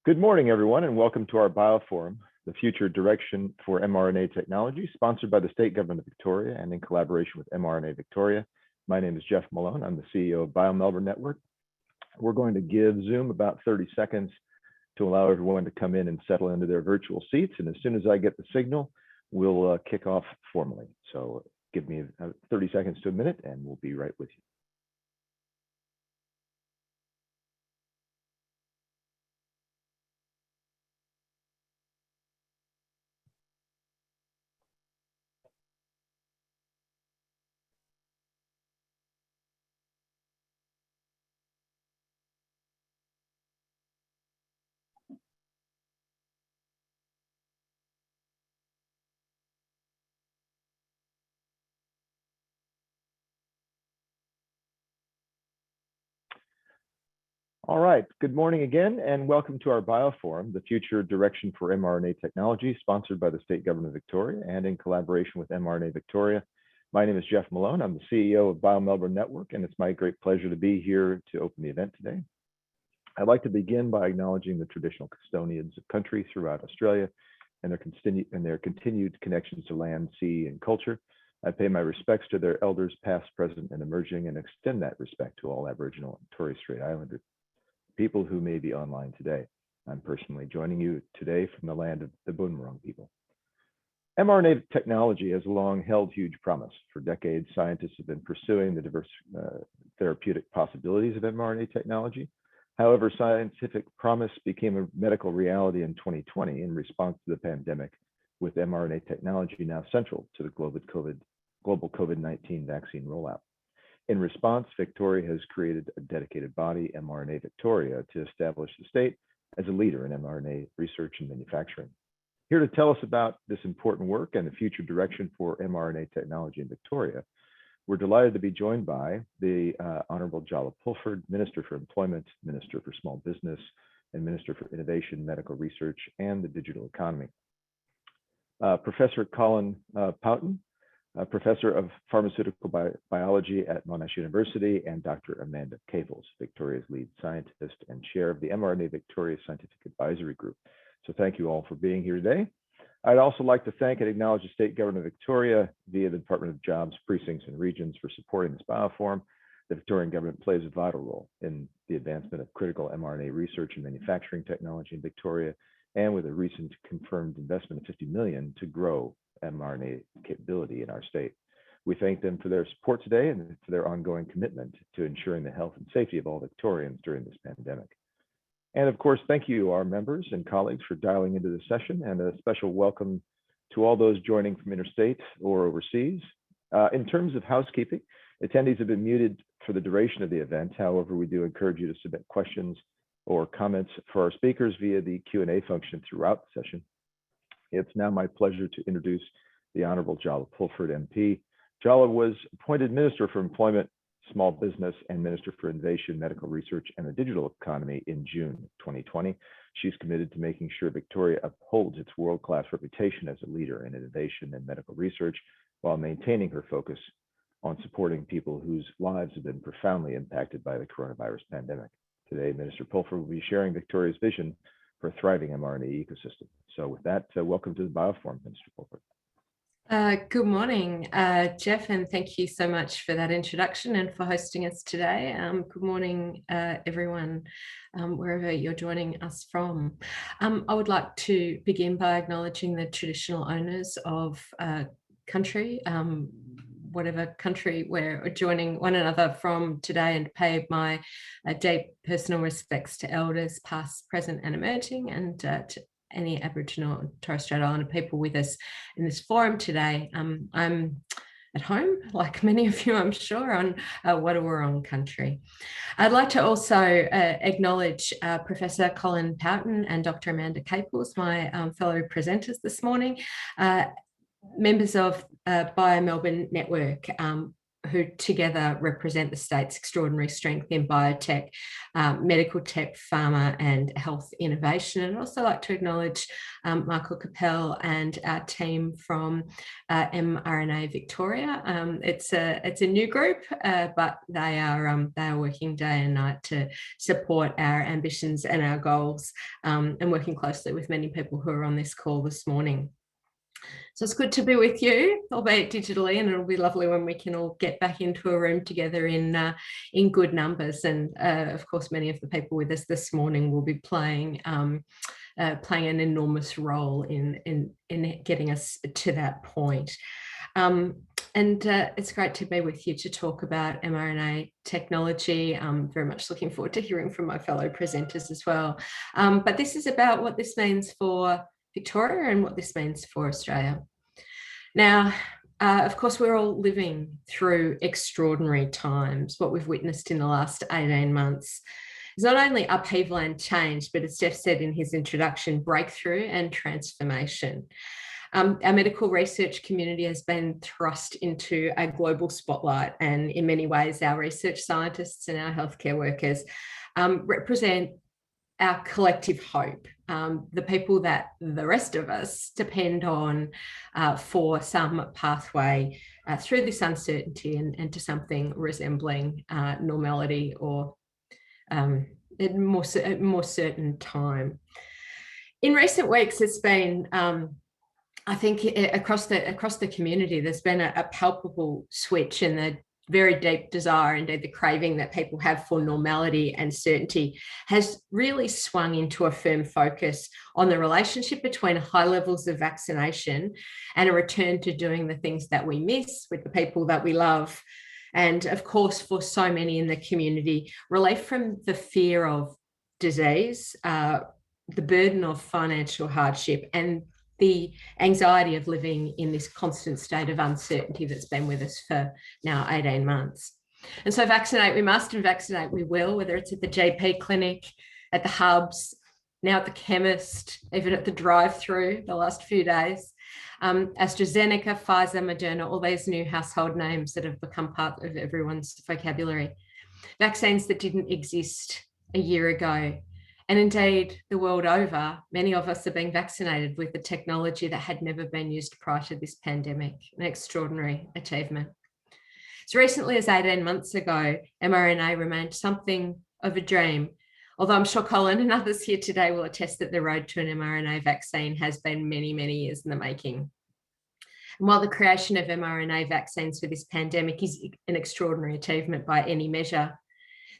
Good morning, everyone, and welcome to our BioForum, the future direction for mRNA technology, sponsored by the State Government of Victoria and in collaboration with mRNA Victoria. My name is Jeff Malone. I'm the CEO of BioMelbourne Network. We're going to give Zoom about 30 seconds to allow everyone to come in and settle into their virtual seats. And as soon as I get the signal, we'll kick off formally. So give me 30 seconds to a minute and we'll be right with you. All right, good morning again, and welcome to our BioForum, the future direction for mRNA technology, sponsored by the State Government of Victoria and in collaboration with mRNA Victoria. My name is Jeff Malone. I'm the CEO of BioMelbourne Network, and it's my great pleasure to be here to open the event today. I'd like to begin by acknowledging the traditional custodians of country throughout Australia and their continued connections to land, sea, and culture. I pay my respects to their elders, past, present, and emerging, and extend that respect to all Aboriginal and Torres Strait Islander people who may be online today. I'm personally joining you today from the land of the Boonwurrung people. mRNA technology has long held huge promise. For decades, scientists have been pursuing the diverse therapeutic possibilities of mRNA technology. However, scientific promise became a medical reality in 2020 in response to the pandemic, with mRNA technology now central to the global COVID-19 vaccine rollout. In response, Victoria has created a dedicated body, mRNA Victoria, to establish the state as a leader in mRNA research and manufacturing. Here to tell us about this important work and the future direction for mRNA technology in Victoria, we're delighted to be joined by the Honourable Jala Pulford, Minister for Employment, Minister for Small Business, and Minister for Innovation, Medical Research, and the Digital Economy. Professor Colin Powton, Professor of Pharmaceutical Biology at Monash University, and Dr. Amanda Caples, Victoria's lead scientist and chair of the mRNA Victoria Scientific Advisory Group. So thank you all for being here today. I'd also like to thank and acknowledge the State Government of Victoria via the Department of Jobs, Precincts and Regions for supporting this BioForum. The Victorian government plays a vital role in the advancement of critical mRNA research and manufacturing technology in Victoria, and with a recent confirmed investment of $50 million to grow mRNA capability in our state. We thank them for their support today and for their ongoing commitment to ensuring the health and safety of all Victorians during this pandemic. And of course, thank you, our members and colleagues, for dialing into the session, and a special welcome to all those joining from interstate or overseas. In terms of housekeeping, attendees have been muted for the duration of the event. However, we do encourage you to submit questions or comments for our speakers via the Q&A function throughout the session. It's now my pleasure to introduce the Honourable Jala Pulford MP. Jala was appointed Minister for Employment, Small Business, and Minister for Innovation, Medical Research, and the Digital Economy in June 2020. She's committed to making sure Victoria upholds its world-class reputation as a leader in innovation and medical research, while maintaining her focus on supporting people whose lives have been profoundly impacted by the coronavirus pandemic. Today, Minister Pulford will be sharing Victoria's vision for a thriving mRNA ecosystem. So with that, welcome to the BioForum, Minister Pulford. Good morning, Jeff, and thank you so much for that introduction and for hosting us today. Good morning, everyone, wherever you're joining us from. I would like to begin by acknowledging the traditional owners of country, whatever country we're joining one another from today, and pay my deep personal respects to elders past, present and emerging, and to any Aboriginal and Torres Strait Islander people with us in this forum today. I'm at home, like many of you, I'm sure, on Wadawurrung country. I'd like to also acknowledge Professor Colin Powton and Dr. Amanda Caples, my fellow presenters this morning, members of BioMelbourne Network. who together represent the state's extraordinary strength in biotech, medical tech, pharma, and health innovation. And I'd also like to acknowledge Michael Capel and our team from mRNA Victoria. It's a new group, but they are working day and night to support our ambitions and our goals, and working closely with many people who are on this call this morning. So it's good to be with you, albeit digitally, and it'll be lovely when we can all get back into a room together in good numbers. And of course, many of the people with us this morning will be playing an enormous role in getting us to that point. And it's great to be with you to talk about mRNA technology. I'm very much looking forward to hearing from my fellow presenters as well. But this is about what this means for Victoria and what this means for Australia. Now, of course, we're all living through extraordinary times. What we've witnessed in the last 18 months is not only upheaval and change, but as Jeff said in his introduction, breakthrough and transformation. Our medical research community has been thrust into a global spotlight, and in many ways, our research scientists and our healthcare workers represent our collective hope, the people that the rest of us depend on for some pathway through this uncertainty and to something resembling normality or more certain time. In recent weeks, it's been, I think, across the community, there's been a palpable switch in the very deep desire, indeed the craving that people have for normality and certainty has really swung into a firm focus on the relationship between high levels of vaccination and a return to doing the things that we miss with the people that we love. And of course, for so many in the community, relief from the fear of disease, the burden of financial hardship, and the anxiety of living in this constant state of uncertainty that's been with us for now 18 months. And so vaccinate we must, and vaccinate we will, whether it's at the GP clinic, at the hubs, now at the chemist, even at the drive-through the last few days. AstraZeneca, Pfizer, Moderna, all these new household names that have become part of everyone's vocabulary. Vaccines that didn't exist a year ago. And indeed, the world over, many of us are being vaccinated with the technology that had never been used prior to this pandemic, an extraordinary achievement. As recently as 18 months ago, mRNA remained something of a dream, although I'm sure Colin and others here today will attest that the road to an mRNA vaccine has been many, many years in the making. And while the creation of mRNA vaccines for this pandemic is an extraordinary achievement by any measure,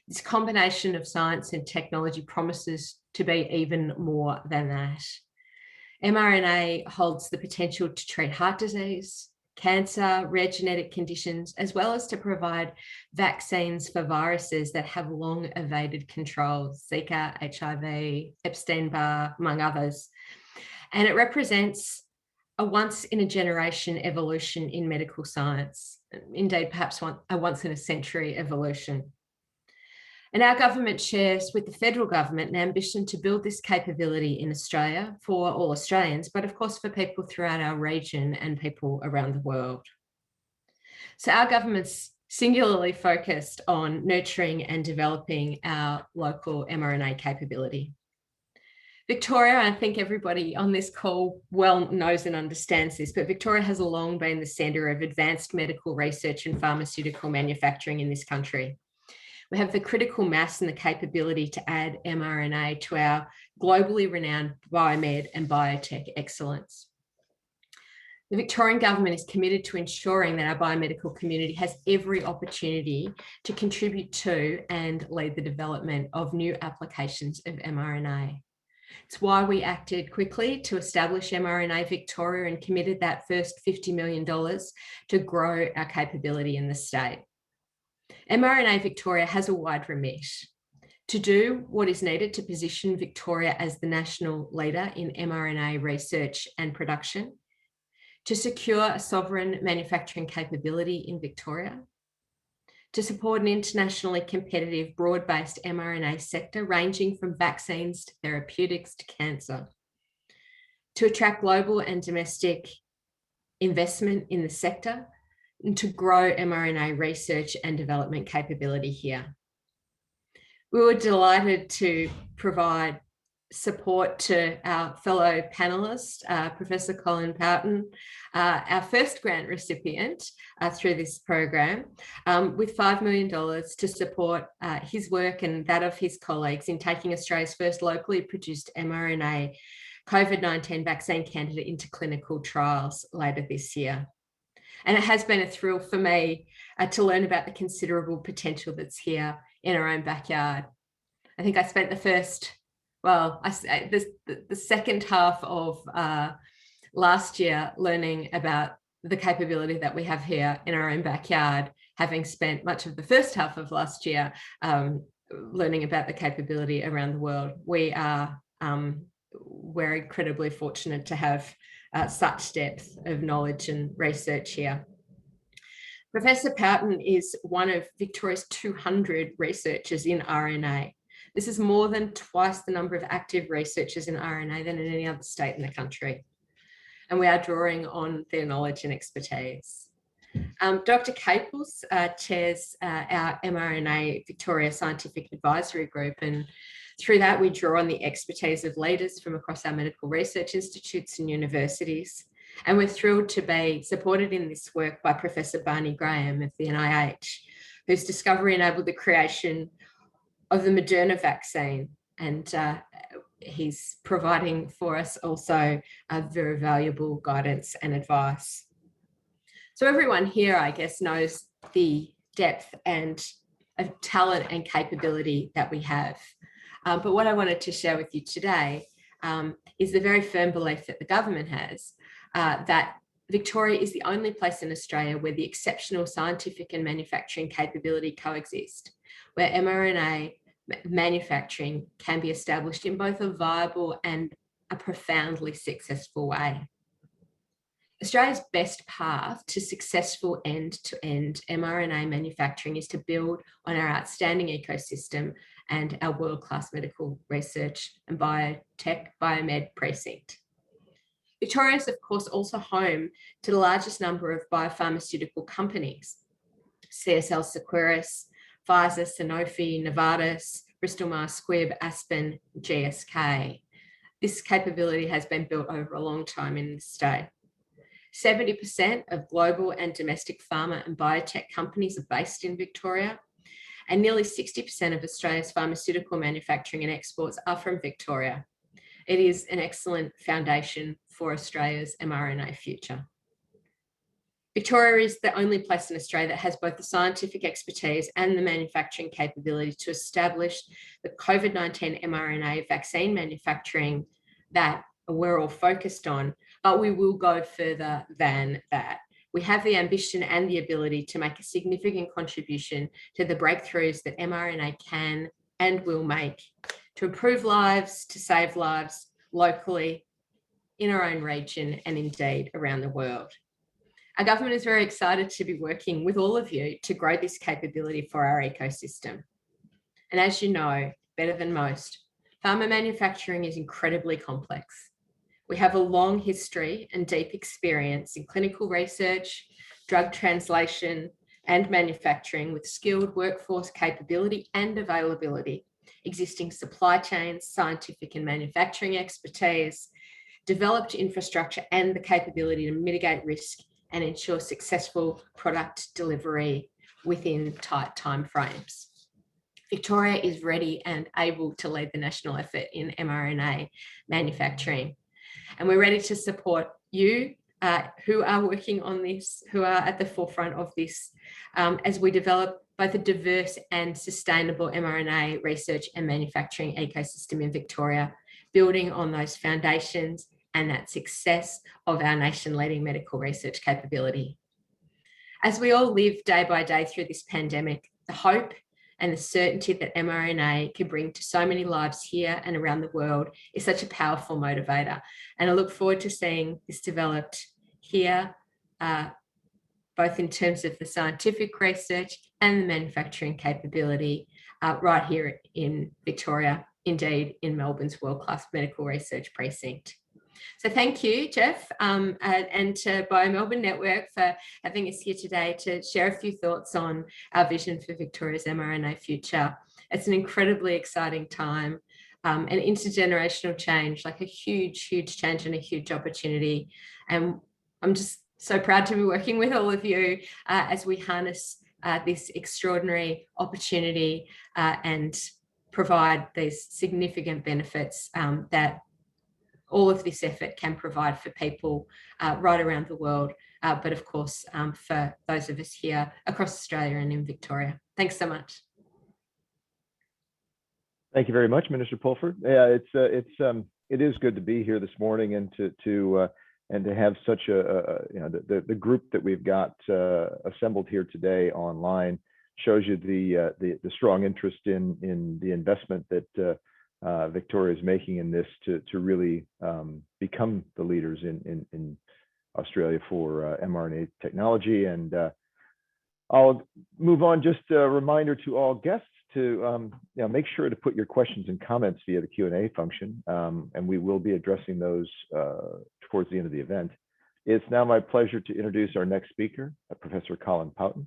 this combination of science and technology promises to be even more than that. mRNA holds the potential to treat heart disease, cancer, rare genetic conditions, as well as to provide vaccines for viruses that have long evaded control, Zika, HIV, Epstein-Barr, among others. And it represents a once-in-a-generation evolution in medical science, indeed perhaps a once-in-a-century evolution. And our government shares with the federal government an ambition to build this capability in Australia for all Australians, but of course for people throughout our region and people around the world. So our government's singularly focused on nurturing and developing our local mRNA capability. Victoria, I think everybody on this call well knows and understands this, but Victoria has long been the centre of advanced medical research and pharmaceutical manufacturing in this country. We have the critical mass and the capability to add mRNA to our globally renowned biomed and biotech excellence. The Victorian government is committed to ensuring that our biomedical community has every opportunity to contribute to and lead the development of new applications of mRNA. It's why we acted quickly to establish mRNA Victoria and committed that first $50 million to grow our capability in the state. mRNA Victoria has a wide remit to do what is needed to position Victoria as the national leader in mRNA research and production, to secure a sovereign manufacturing capability in Victoria, to support an internationally competitive broad-based mRNA sector ranging from vaccines to therapeutics to cancer, to attract global and domestic investment in the sector, to grow mRNA research and development capability here. We were delighted to provide support to our fellow panelist, Professor Colin Powton, our first grant recipient through this program, with $5 million to support his work and that of his colleagues in taking Australia's first locally produced mRNA COVID-19 vaccine candidate into clinical trials later this year. And it has been a thrill for me to learn about the considerable potential that's here in our own backyard. I think I spent the second half of last year learning about the capability that we have here in our own backyard, having spent much of the first half of last year learning about the capability around the world. We're incredibly fortunate to have such depth of knowledge and research here. Professor Powton is one of Victoria's 200 researchers in RNA. This is more than twice the number of active researchers in RNA than in any other state in the country. And we are drawing on their knowledge and expertise. Dr. Capels chairs our mRNA Victoria Scientific Advisory Group, and through that we draw on the expertise of leaders from across our medical research institutes and universities. And we're thrilled to be supported in this work by Professor Barney Graham of the NIH, whose discovery enabled the creation of the Moderna vaccine. And he's providing for us also very valuable guidance and advice. So everyone here, I guess, knows the depth and of talent and capability that we have. But what I wanted to share with you today is the very firm belief that the government has that Victoria is the only place in Australia where the exceptional scientific and manufacturing capability coexist, where mRNA manufacturing can be established in both a viable and a profoundly successful way. Australia's best path to successful end-to-end mRNA manufacturing is to build on our outstanding ecosystem and our world-class medical research and biotech, biomed precinct. Victoria is, of course, also home to the largest number of biopharmaceutical companies: CSL Seqirus, Pfizer, Sanofi, Novartis, Bristol Myers Squibb, Aspen, GSK. This capability has been built over a long time in the state. 70% of global and domestic pharma and biotech companies are based in Victoria, and nearly 60% of Australia's pharmaceutical manufacturing and exports are from Victoria. It is an excellent foundation for Australia's mRNA future. Victoria is the only place in Australia that has both the scientific expertise and the manufacturing capability to establish the COVID-19 mRNA vaccine manufacturing that we're all focused on, but we will go further than that. We have the ambition and the ability to make a significant contribution to the breakthroughs that mRNA can and will make to improve lives, to save lives locally, in our own region, and indeed around the world. Our government is very excited to be working with all of you to grow this capability for our ecosystem. And as you know, better than most, pharma manufacturing is incredibly complex. We have a long history and deep experience in clinical research, drug translation, and manufacturing with skilled workforce capability and availability, existing supply chains, scientific and manufacturing expertise, developed infrastructure, and the capability to mitigate risk and ensure successful product delivery within tight timeframes. Victoria is ready and able to lead the national effort in mRNA manufacturing. And we're ready to support you who are working on this, who are at the forefront of this, as we develop both a diverse and sustainable mRNA research and manufacturing ecosystem in Victoria, building on those foundations and that success of our nation-leading medical research capability. As we all live day by day through this pandemic, the hope and the certainty that mRNA can bring to so many lives here and around the world is such a powerful motivator. And I look forward to seeing this developed here, both in terms of the scientific research and the manufacturing capability right here in Victoria, indeed in Melbourne's world-class medical research precinct. So thank you, Jeff, and to BioMelbourne Network for having us here today to share a few thoughts on our vision for Victoria's mRNA future. It's an incredibly exciting time, an intergenerational change, like a huge, huge change and a huge opportunity. And I'm just so proud to be working with all of you as we harness this extraordinary opportunity and provide these significant benefits that all of this effort can provide for people right around the world, but of course for those of us here across Australia and in Victoria. Thanks so much. Thank you very much, Minister Pulford. Yeah, it is good to be here this morning and to have such the group that we've got assembled here today online shows you the strong interest in the investment that Victoria is making in this to really become the leaders in Australia for mRNA technology. And I'll move on. Just a reminder to all guests to make sure to put your questions and comments via the Q&A function, and we will be addressing those towards the end of the event. It's now my pleasure to introduce our next speaker, Professor Colin Powton.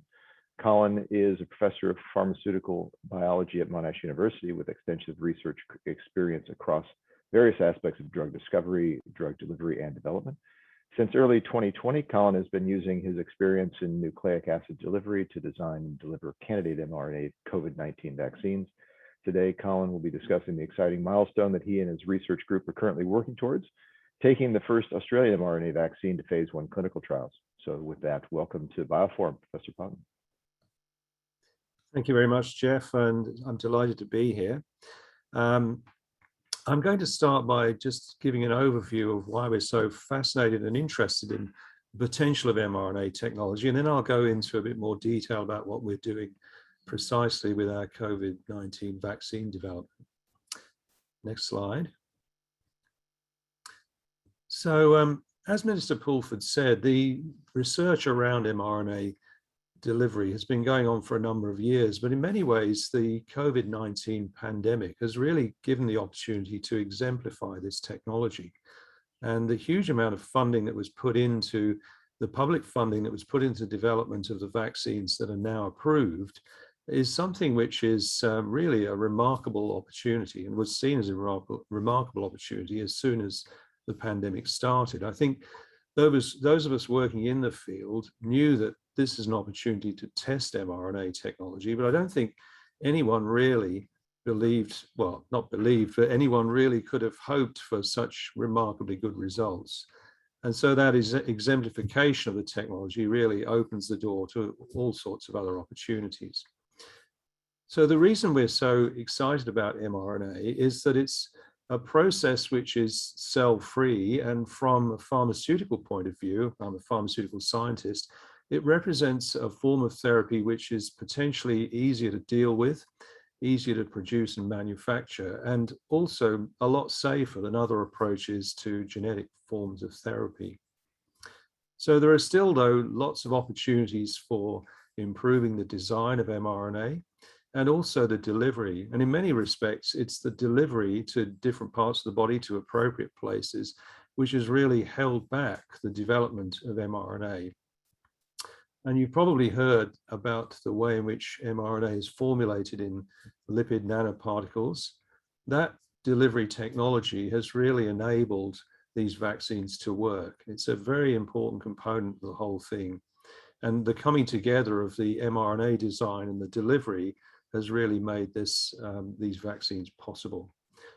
Colin is a professor of pharmaceutical biology at Monash University with extensive research experience across various aspects of drug discovery, drug delivery, and development. Since early 2020, Colin has been using his experience in nucleic acid delivery to design and deliver candidate mRNA COVID-19 vaccines. Today, Colin will be discussing the exciting milestone that he and his research group are currently working towards, taking the first Australian mRNA vaccine to phase 1 clinical trials. So with that, welcome to BioForum, Professor Powton. Thank you very much, Jeff, and I'm delighted to be here. I'm going to start by just giving an overview of why we're so fascinated and interested in the potential of mRNA technology, and then I'll go into a bit more detail about what we're doing precisely with our COVID-19 vaccine development. Next slide. So, as Minister Pulford said, the research around mRNA delivery has been going on for a number of years, but in many ways, the COVID-19 pandemic has really given the opportunity to exemplify this technology. And the huge amount of funding that was put into the public funding that was put into development of the vaccines that are now approved is something which is really a remarkable opportunity and was seen as a remarkable opportunity as soon as the pandemic started. I think those of us working in the field knew that this is an opportunity to test mRNA technology, but I don't think anyone really believed, well, not believed, but anyone really could have hoped for such remarkably good results. And so that is exemplification of the technology really opens the door to all sorts of other opportunities. So the reason we're so excited about mRNA is that it's a process which is cell-free, and from a pharmaceutical point of view, I'm a pharmaceutical scientist, it represents a form of therapy which is potentially easier to deal with, easier to produce and manufacture, and also a lot safer than other approaches to genetic forms of therapy. So there are still, though, lots of opportunities for improving the design of mRNA and also the delivery. And in many respects, it's the delivery to different parts of the body, to appropriate places, which has really held back the development of mRNA. And you've probably heard about the way in which mRNA is formulated in lipid nanoparticles. That delivery technology has really enabled these vaccines to work. It's a very important component of the whole thing. And the coming together of the mRNA design and the delivery has really made this, these vaccines possible.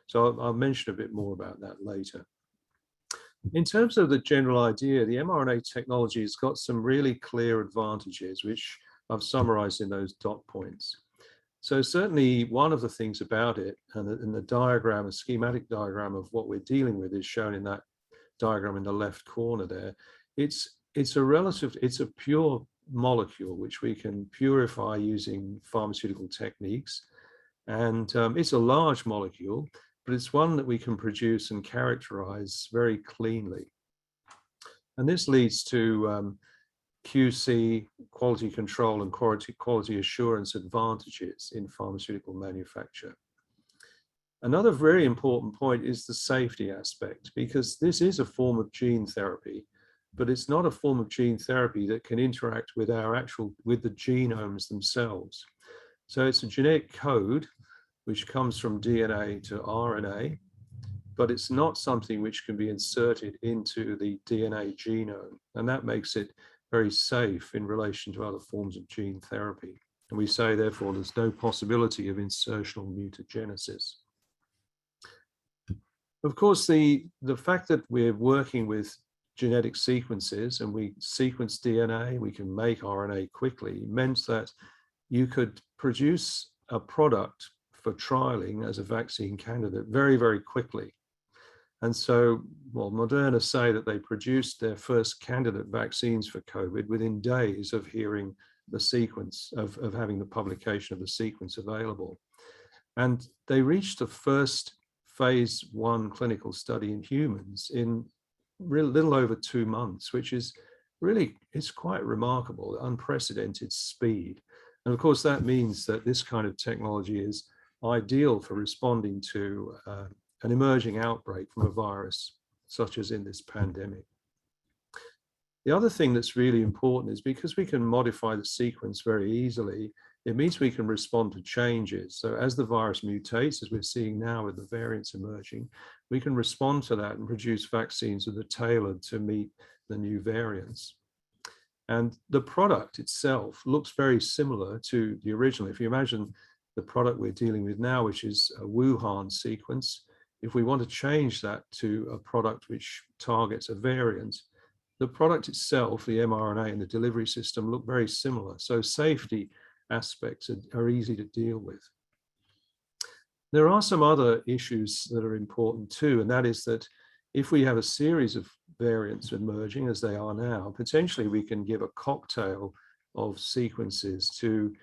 So I'll mention a bit more about that later. In terms of the general idea, the mRNA technology has got some really clear advantages, which I've summarized in those dot points. So certainly one of the things about it, and in the diagram, a schematic diagram of what we're dealing with is shown in that diagram in the left corner there. It's a pure molecule, which we can purify using pharmaceutical techniques. And it's a large molecule, but it's one that we can produce and characterize very cleanly. And this leads to QC, quality control, and quality assurance advantages in pharmaceutical manufacture. Another very important point is the safety aspect, because this is a form of gene therapy, but it's not a form of gene therapy that can interact with with the genomes themselves. So it's a genetic code which comes from DNA to RNA, but it's not something which can be inserted into the DNA genome. And that makes it very safe in relation to other forms of gene therapy. And we say, therefore, there's no possibility of insertional mutagenesis. Of course, the fact that we're working with genetic sequences and we sequence DNA, we can make RNA quickly, meant that you could produce a product for trialing as a vaccine candidate very, very quickly. And so, well, Moderna say that they produced their first candidate vaccines for COVID within days of hearing the sequence, of having the publication of the sequence available. And they reached the first phase 1 clinical study in humans in little over 2 months, which is really, it's quite remarkable, unprecedented speed. And of course, that means that this kind of technology is ideal for responding to an emerging outbreak from a virus, such as in this pandemic. The other thing that's really important is because we can modify the sequence very easily, it means we can respond to changes. So as the virus mutates, as we're seeing now with the variants emerging, we can respond to that and produce vaccines that are tailored to meet the new variants. And the product itself looks very similar to the original. If you imagine the product we're dealing with now, which is a Wuhan sequence, if we want to change that to a product which targets a variant, the product itself, the mRNA and the delivery system, look very similar. So safety aspects are easy to deal with. There are some other issues that are important too, and that is that if we have a series of variants emerging as they are now, potentially we can give a cocktail of sequences to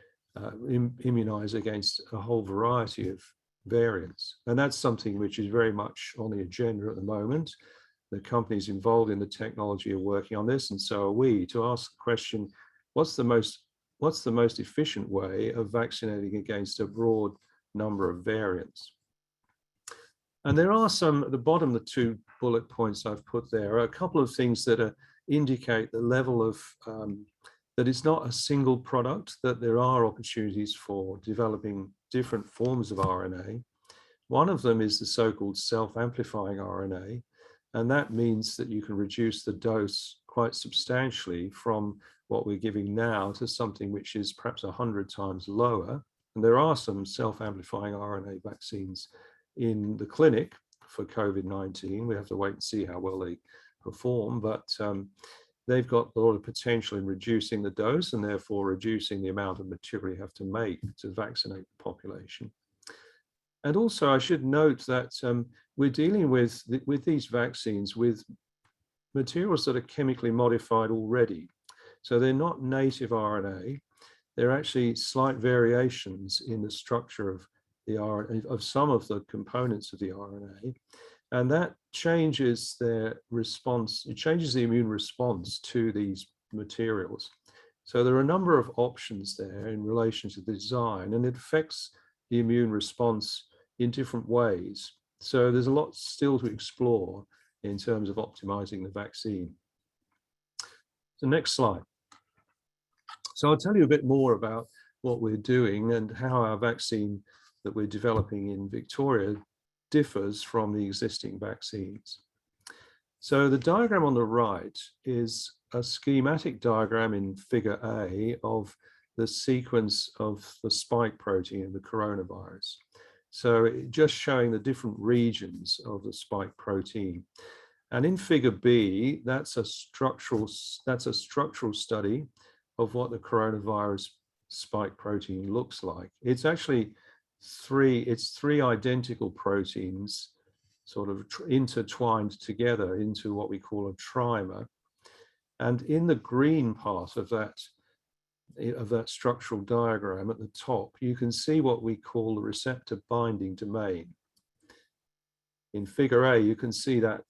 immunize against a whole variety of variants. And that's something which is very much on the agenda at the moment. The companies involved in the technology are working on this, and so are we, to ask the question, what's the most efficient way of vaccinating against a broad number of variants? And there are some, at the bottom, the 2 bullet points I've put there, are a couple of things that indicate the level of, that it's not a single product, that there are opportunities for developing different forms of RNA. One of them is the so-called self-amplifying RNA, and that means that you can reduce the dose quite substantially from what we're giving now to something which is perhaps 100 times lower. And there are some self-amplifying RNA vaccines in the clinic for COVID-19. We have to wait and see how well they perform, but they've got a lot of potential in reducing the dose and therefore reducing the amount of material you have to make to vaccinate the population. And also I should note that we're dealing with these vaccines with materials that are chemically modified already. So they're not native RNA. They're actually slight variations in the structure of the RNA, of some of the components of the RNA. And that changes their response, it changes the immune response to these materials. So there are a number of options there in relation to the design, and it affects the immune response in different ways. So there's a lot still to explore in terms of optimizing the vaccine. So next slide. So I'll tell you a bit more about what we're doing and how our vaccine that we're developing in Victoria differs from the existing vaccines. So the diagram on the right is a schematic diagram in figure A of the sequence of the spike protein of the coronavirus. So just showing the different regions of the spike protein. And in figure B, that's a structural study of what the coronavirus spike protein looks like. It's actually three identical proteins sort of intertwined together into what we call a trimer. And in the green part of that structural diagram at the top, you can see what we call the receptor binding domain. In figure A, you can see that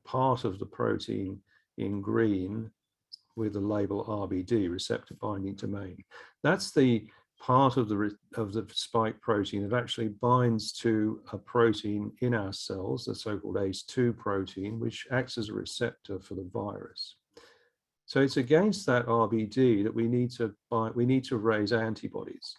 part of the protein in green with the label RBD, receptor binding domain. That's the part of the spike protein that actually binds to a protein in our cells, the so-called ACE2 protein, which acts as a receptor for the virus. So it's against that RBD that we need to raise antibodies.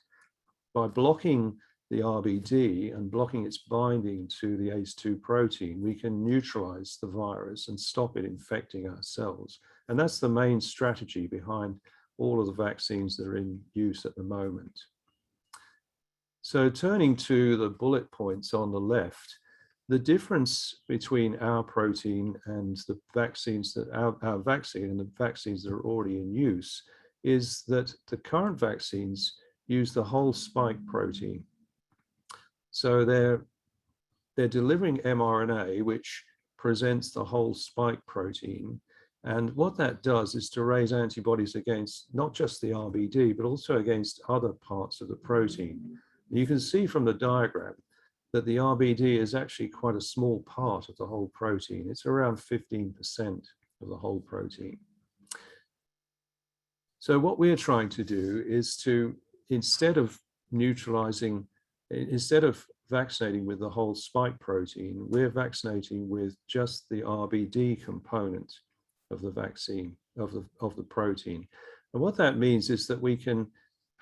By blocking the RBD and blocking its binding to the ACE2 protein, we can neutralize the virus and stop it infecting our cells. And that's the main strategy behind all of the vaccines that are in use at the moment. So turning to the bullet points on the left, the difference between our protein and the vaccines that our vaccine and the vaccines that are already in use is that the current vaccines use the whole spike protein. So they're delivering mRNA, which presents the whole spike protein. And what that does is to raise antibodies against not just the RBD, but also against other parts of the protein. You can see from the diagram that the RBD is actually quite a small part of the whole protein. It's around 15% of the whole protein. So what we're trying to do is to, instead of vaccinating with the whole spike protein, we're vaccinating with just the RBD component of the vaccine, of the protein. And what that means is that we can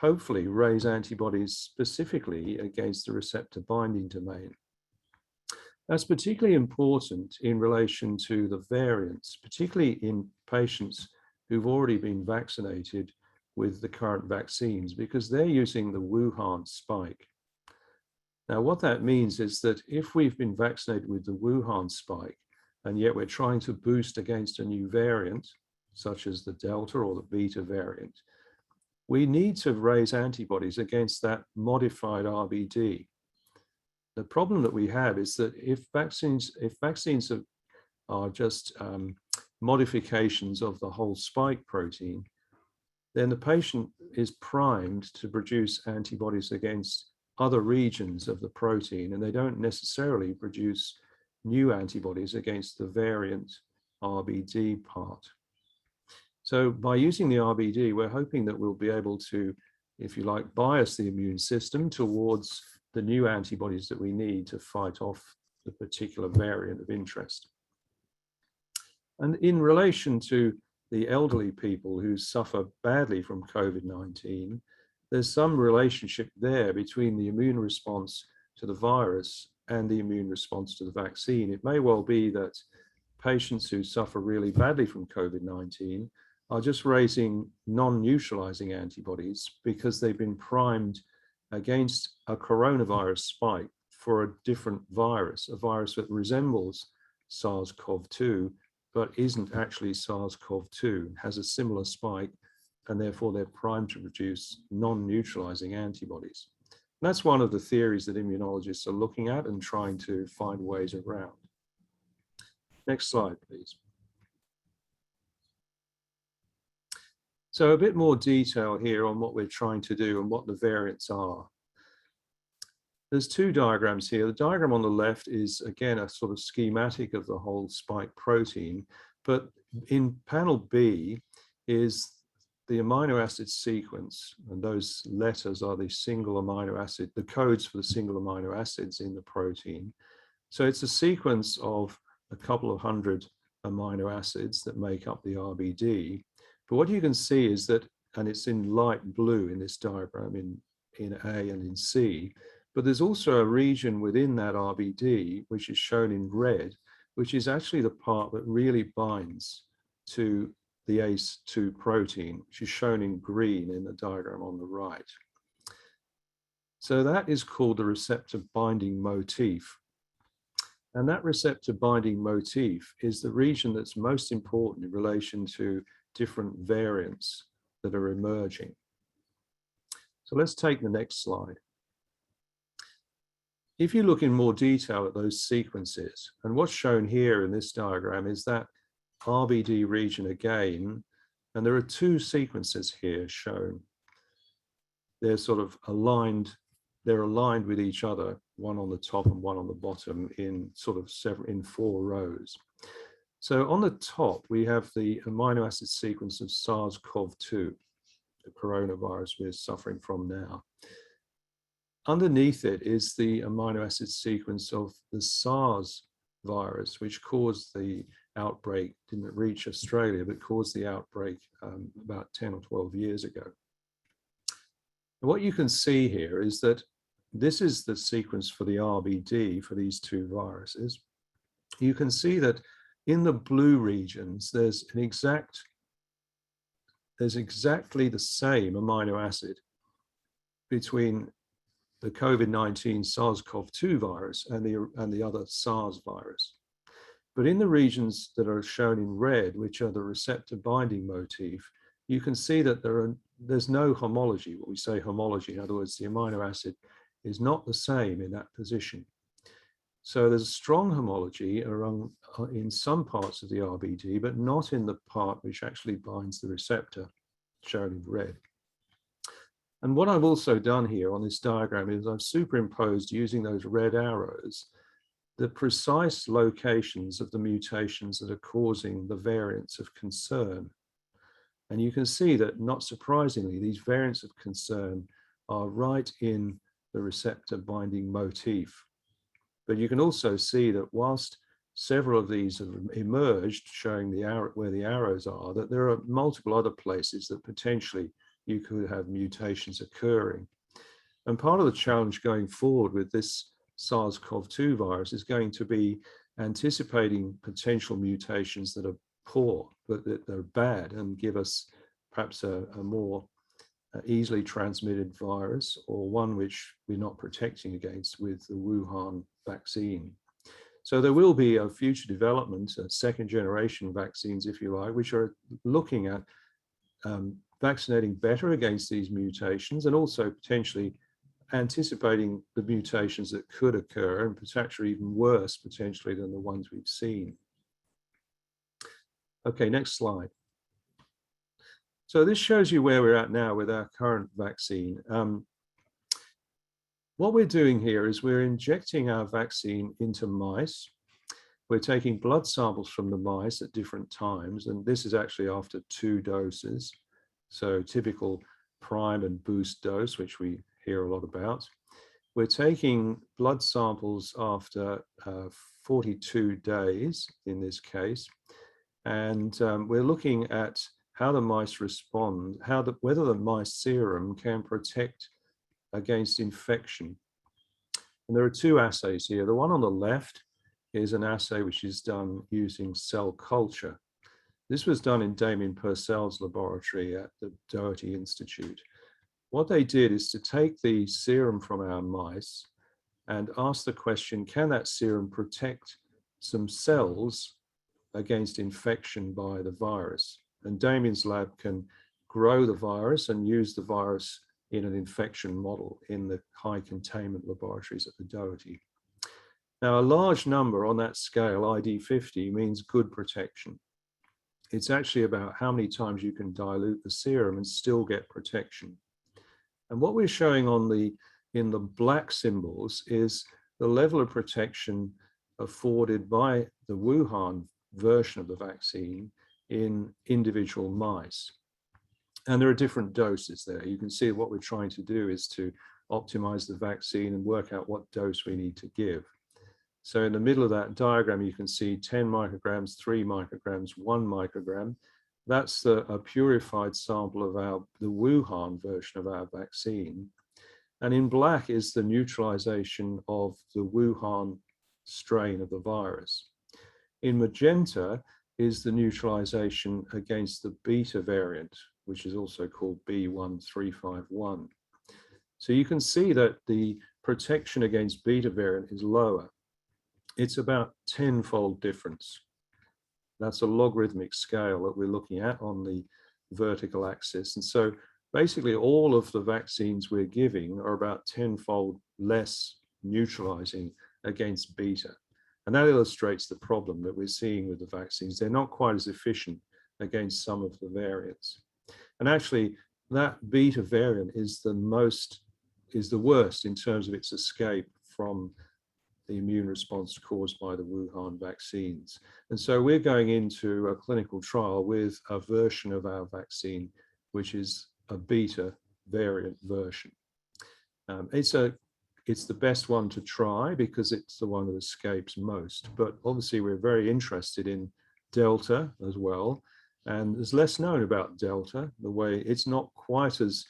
hopefully raise antibodies specifically against the receptor binding domain. That's particularly important in relation to the variants, particularly in patients who've already been vaccinated with the current vaccines, because they're using the Wuhan spike. Now, what that means is that if we've been vaccinated with the Wuhan spike, and yet we're trying to boost against a new variant, such as the Delta or the Beta variant, we need to raise antibodies against that modified RBD. The problem that we have is that if vaccines are just modifications of the whole spike protein, then the patient is primed to produce antibodies against other regions of the protein, and they don't necessarily produce new antibodies against the variant RBD part. So by using the RBD, we're hoping that we'll be able to, if you like, bias the immune system towards the new antibodies that we need to fight off the particular variant of interest. And in relation to the elderly people who suffer badly from COVID-19, there's some relationship there between the immune response to the virus and the immune response to the vaccine. It may well be that patients who suffer really badly from COVID-19 are just raising non-neutralizing antibodies because they've been primed against a coronavirus spike for a different virus, a virus that resembles SARS-CoV-2, but isn't actually SARS-CoV-2, has a similar spike, and therefore they're primed to produce non-neutralizing antibodies. And that's one of the theories that immunologists are looking at and trying to find ways around. Next slide, please. So a bit more detail here on what we're trying to do and what the variants are. There's two diagrams here. The diagram on the left is, again, a sort of schematic of the whole spike protein, but in panel B is the amino acid sequence, and those letters are the single amino acid, the codes for the single amino acids in the protein. So it's a sequence of a couple of hundred amino acids that make up the RBD. But what you can see is that, and it's in light blue in this diagram in A and in C, but there's also a region within that RBD, which is shown in red, which is actually the part that really binds to the ACE2 protein, which is shown in green in the diagram on the right. So that is called the receptor binding motif. And that receptor binding motif is the region that's most important in relation to different variants that are emerging. So let's take the next slide. If you look in more detail at those sequences, and what's shown here in this diagram is that RBD region again, and there are two sequences here shown. They're sort of aligned, they're aligned with each other, one on the top and one on the bottom in sort of in 4 rows. So on the top, we have the amino acid sequence of SARS-CoV-2. the coronavirus we're suffering from now. Underneath it is the amino acid sequence of the SARS virus, which caused the outbreak, didn't reach Australia, but caused the outbreak about 10 or 12 years ago. And what you can see here is that this is the sequence for the RBD for these two viruses. You can see that in the blue regions, there's exactly the same amino acid between the COVID-19 SARS-CoV-2 virus and the other SARS virus. But in the regions that are shown in red, which are the receptor binding motif, you can see that there's no homology. What we say homology, in other words, the amino acid is not the same in that position. So there's a strong homology in some parts of the RBD, but not in the part which actually binds the receptor, shown in red. And what I've also done here on this diagram is I've superimposed, using those red arrows, the precise locations of the mutations that are causing the variants of concern. And you can see that, not surprisingly, these variants of concern are right in the receptor binding motif. But you can also see that whilst several of these have emerged, showing where the arrows are, that there are multiple other places that potentially you could have mutations occurring. And part of the challenge going forward with this SARS-CoV-2 virus is going to be anticipating potential mutations that are poor, but that they're bad and give us perhaps a more easily transmitted virus, or one which we're not protecting against with the Wuhan vaccine. So there will be a future development, second generation vaccines, if you like, which are looking at vaccinating better against these mutations, and also potentially anticipating the mutations that could occur, and potentially even worse potentially than the ones we've seen. Okay, next slide. So this shows you where we're at now with our current vaccine. What we're doing here is we're injecting our vaccine into mice. We're taking blood samples from the mice at different times, and this is actually after 2 doses. So typical prime and boost dose, which we hear a lot about. We're taking blood samples after 42 days in this case, and we're looking at how the mice respond, whether the mice serum can protect against infection. And there are 2 assays here. The one on the left is an assay which is done using cell culture. This was done in Damien Purcell's laboratory at the Doherty Institute. What they did is to take the serum from our mice and ask the question, can that serum protect some cells against infection by the virus? And Damien's lab can grow the virus and use the virus in an infection model in the high containment laboratories at the Doherty. Now, a large number on that scale, ID50, means good protection. It's actually about how many times you can dilute the serum and still get protection. And what we're showing in the black symbols is the level of protection afforded by the Wuhan version of the vaccine in individual mice. And there are different doses there. You can see what we're trying to do is to optimize the vaccine and work out what dose we need to give. So in the middle of that diagram, you can see 10 micrograms, 3 micrograms, 1 microgram. That's a purified sample of the Wuhan version of our vaccine. And in black is the neutralization of the Wuhan strain of the virus. In magenta is the neutralization against the beta variant, which is also called B1351. So you can see that the protection against beta variant is lower. It's about 10-fold difference. That's a logarithmic scale that we're looking at on the vertical axis. And so basically all of the vaccines we're giving are about 10-fold less neutralizing against beta. And that illustrates the problem that we're seeing with the vaccines. They're not quite as efficient against some of the variants. And actually, that beta variant is the worst in terms of its escape from the immune response caused by the Wuhan vaccines. And so we're going into a clinical trial with a version of our vaccine which is a beta variant version. It's the best one to try because it's the one that escapes most, but obviously we're very interested in Delta as well. And there's less known about Delta, the way it's not quite as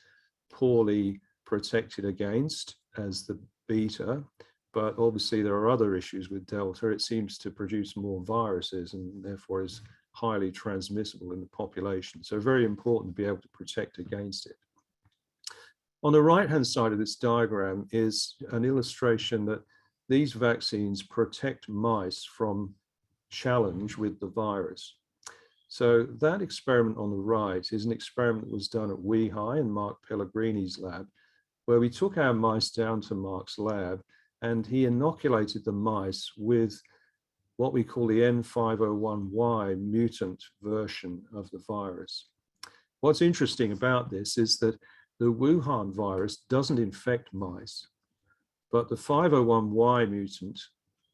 poorly protected against as the beta, but obviously there are other issues with Delta. It seems to produce more viruses and therefore is highly transmissible in the population. So very important to be able to protect against it. On the right-hand side of this diagram is an illustration that these vaccines protect mice from challenge with the virus. So that experiment on the right is an experiment that was done at WeHi in Mark Pellegrini's lab, where we took our mice down to Mark's lab and he inoculated the mice with what we call the N501Y mutant version of the virus. What's interesting about this is that the Wuhan virus doesn't infect mice, but the 501Y mutant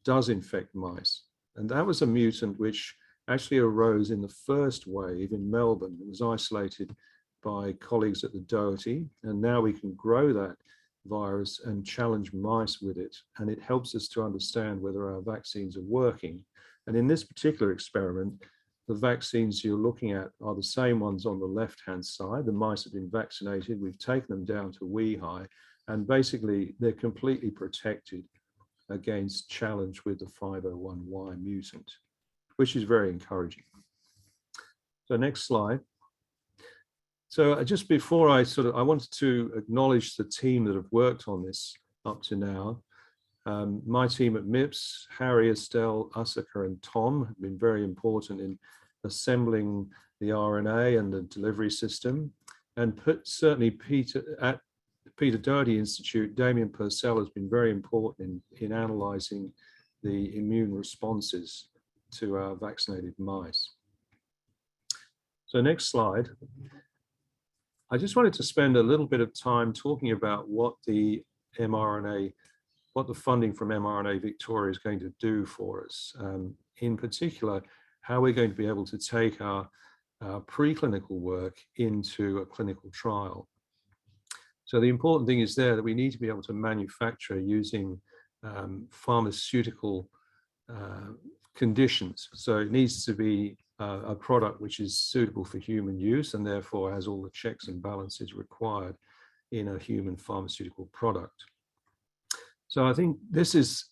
does infect mice. And that was a mutant which actually arose in the first wave in Melbourne. It was isolated by colleagues at the Doherty, and now we can grow that virus and challenge mice with it. And it helps us to understand whether our vaccines are working. And in this particular experiment, the vaccines you're looking at are the same ones on the left-hand side. The mice have been vaccinated. We've taken them down to WeHi, and basically they're completely protected against challenge with the 501Y mutant, which is very encouraging. So next slide. So just before I wanted to acknowledge the team that have worked on this up to now. My team at MIPS, Harry, Estelle, Asaka, and Tom have been very important in assembling the RNA and the delivery system. And certainly Peter at the Peter Doherty Institute, Damien Purcell has been very important in analyzing the immune responses to our vaccinated mice. So next slide. I just wanted to spend a little bit of time talking about what the funding from mRNA Victoria is going to do for us. In particular, how we're going to be able to take our preclinical work into a clinical trial. So the important thing is there that we need to be able to manufacture using pharmaceutical conditions. So it needs to be a product which is suitable for human use and therefore has all the checks and balances required in a human pharmaceutical product. So I think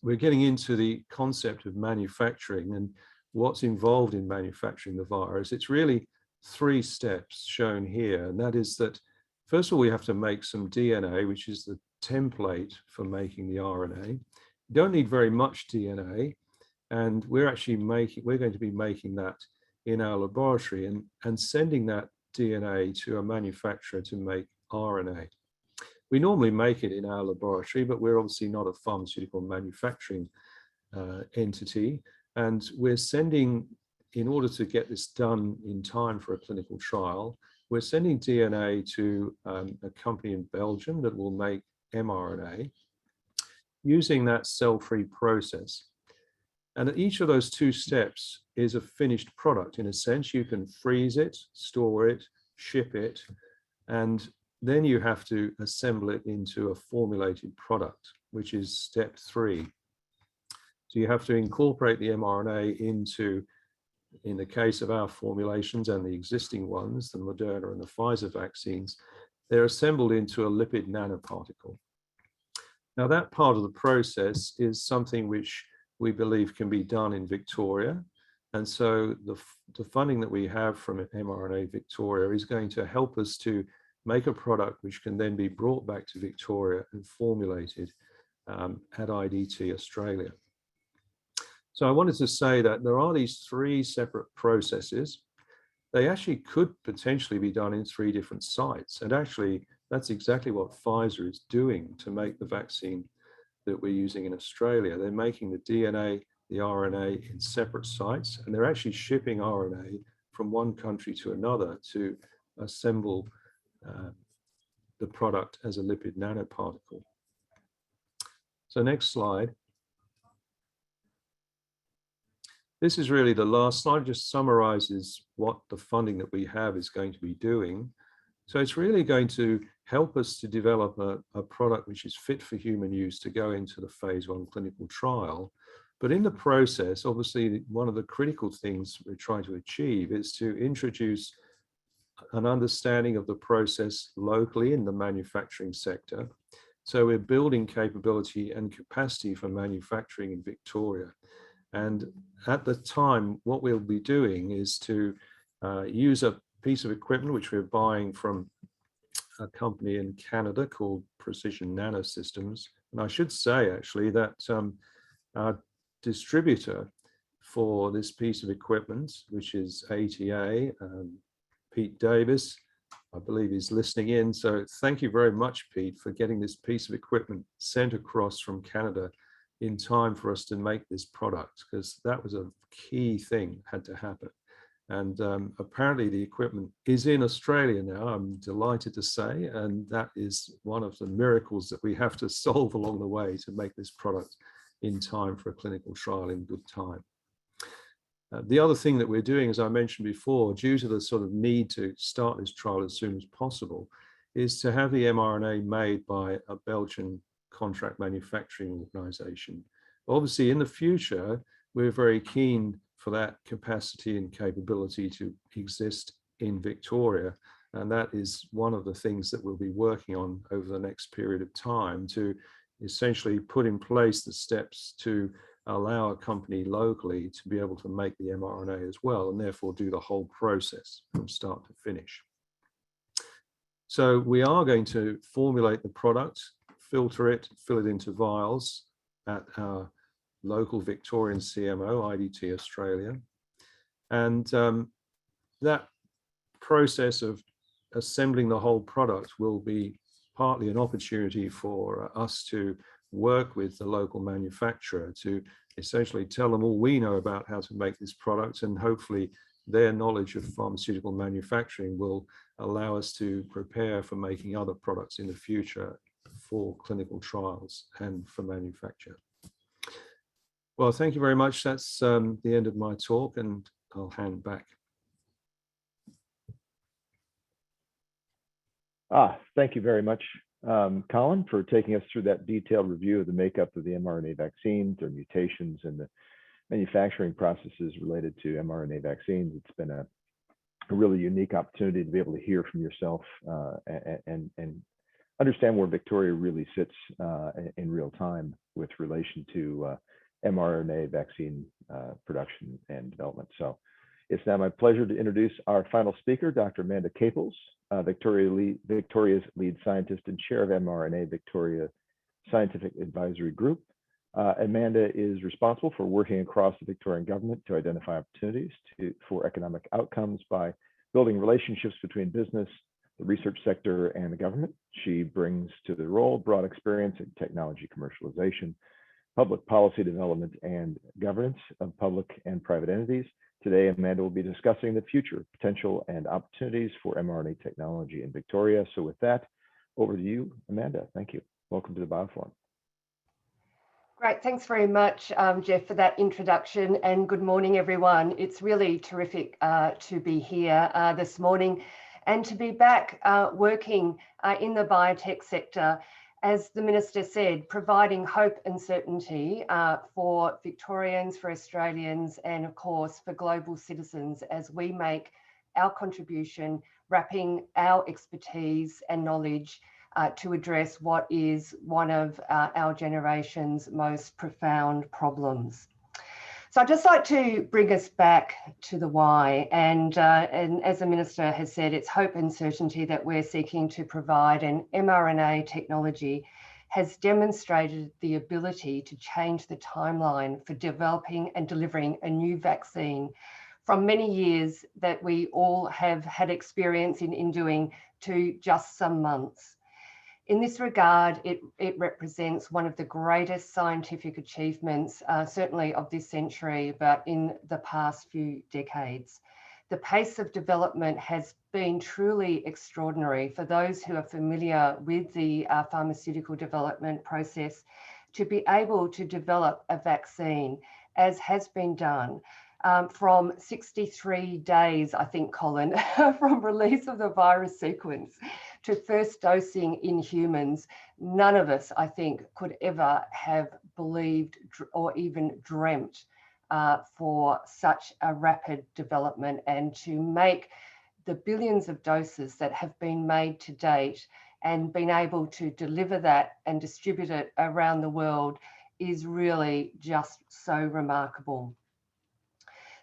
we're getting into the concept of manufacturing and what's involved in manufacturing the virus. It's really 3 steps shown here, and that is that first of all, we have to make some DNA, which is the template for making the RNA. You don't need very much DNA, and we're going to be making that in our laboratory and sending that DNA to a manufacturer to make RNA. We normally make it in our laboratory, but we're obviously not a pharmaceutical manufacturing entity. And we're sending, in order to get this done in time for a clinical trial, we're sending DNA to a company in Belgium that will make mRNA using that cell-free process. And at each of those 2 steps is a finished product. In a sense, you can freeze it, store it, ship it, and then you have to assemble it into a formulated product, which is step 3. So you have to incorporate the mRNA into, in the case of our formulations and the existing ones, the Moderna and the Pfizer vaccines, they're assembled into a lipid nanoparticle. Now that part of the process is something which we believe can be done in Victoria. And so the funding that we have from mRNA Victoria is going to help us to make a product which can then be brought back to Victoria and formulated at IDT Australia. So I wanted to say that there are these 3 separate processes. They actually could potentially be done in 3 different sites. And actually, that's exactly what Pfizer is doing to make the vaccine that we're using in Australia. They're making the DNA, the RNA in separate sites, and they're actually shipping RNA from one country to another to assemble the product as a lipid nanoparticle. So next slide. This is really the last slide, just summarizes what the funding that we have is going to be doing. So it's really going to help us to develop a product which is fit for human use to go into the phase 1 clinical trial. But in the process, obviously, one of the critical things we're trying to achieve is to introduce an understanding of the process locally in the manufacturing sector. So we're building capability and capacity for manufacturing in Victoria. And at the time, what we'll be doing is to use a piece of equipment which we're buying from a company in Canada called Precision Nanosystems. And I should say, actually, that our distributor for this piece of equipment, which is ATA, Pete Davis, I believe he's listening in. So thank you very much, Pete, for getting this piece of equipment sent across from Canada in time for us to make this product, because that was a key thing that had to happen. And apparently the equipment is in Australia now, I'm delighted to say, and that is one of the miracles that we have to solve along the way to make this product in time for a clinical trial in good time. The other thing that we're doing, as I mentioned before, due to the sort of need to start this trial as soon as possible, is to have the mRNA made by a Belgian contract manufacturing organization. Obviously, in the future, we're very keen for that capacity and capability to exist in Victoria. And that is one of the things that we'll be working on over the next period of time to essentially put in place the steps to allow a company locally to be able to make the mRNA as well, and therefore do the whole process from start to finish. So we are going to formulate the product, filter it, fill it into vials at our local Victorian CMO, IDT Australia. And that process of assembling the whole product will be partly an opportunity for us to work with the local manufacturer to essentially tell them all we know about how to make this product, and hopefully their knowledge of pharmaceutical manufacturing will allow us to prepare for making other products in the future for clinical trials and for manufacture. Well, thank you very much. That's the end of my talk, and I'll hand back. Thank you very much, Colin, for taking us through that detailed review of the makeup of the mRNA vaccines, their mutations, and the manufacturing processes related to mRNA vaccines. It's been a really unique opportunity to be able to hear from yourself and understand where Victoria really sits in real time with relation to mRNA vaccine production and development. So it's now my pleasure to introduce our final speaker, Dr. Amanda Caples, Victoria's lead scientist and chair of mRNA Victoria Scientific Advisory Group. Amanda is responsible for working across the Victorian government to identify opportunities for economic outcomes by building relationships between business, the research sector, and the government. She brings to the role broad experience in technology commercialization, public policy development, and governance of public and private entities. Today, Amanda will be discussing the future potential and opportunities for mRNA technology in Victoria. So with that, over to you, Amanda. Thank you. Welcome to the BioForum. Great, thanks very much, Jeff, for that introduction, and good morning, everyone. It's really terrific to be here this morning and to be back working in the biotech sector, as the Minister said, providing hope and certainty for Victorians, for Australians, and of course for global citizens as we make our contribution, wrapping our expertise and knowledge to address what is one of our generation's most profound problems. So I'd just like to bring us back to the why. And as the Minister has said, it's hope and certainty that we're seeking to provide, and mRNA technology has demonstrated the ability to change the timeline for developing and delivering a new vaccine from many years that we all have had experience in doing to just some months. In this regard, it represents one of the greatest scientific achievements, certainly of this century, but in the past few decades. The pace of development has been truly extraordinary for those who are familiar with the pharmaceutical development process. To be able to develop a vaccine, as has been done, from 63 days, I think, Colin, from release of the virus sequence to first dosing in humans. None of us, I think, could ever have believed or even dreamt for such a rapid development, and to make the billions of doses that have been made to date and been able to deliver that and distribute it around the world is really just so remarkable.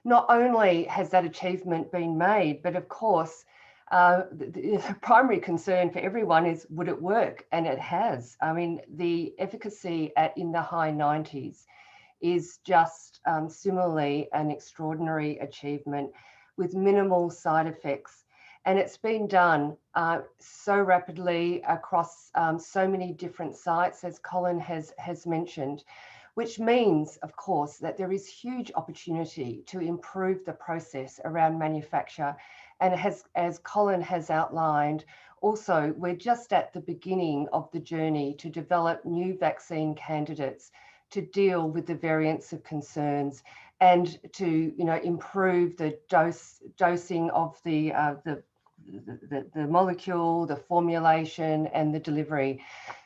Not only has that achievement been made, but of course, the primary concern for everyone is, would it work? And it has. I mean, the efficacy in the high 90s is just similarly an extraordinary achievement with minimal side effects. And it's been done so rapidly across so many different sites, as Colin has mentioned, which means, of course, that there is huge opportunity to improve the process around manufacture. And as Colin has outlined, also, we're just at the beginning of the journey to develop new vaccine candidates to deal with the variants of concerns and to, improve the dosing of the molecule, the formulation, and the delivery.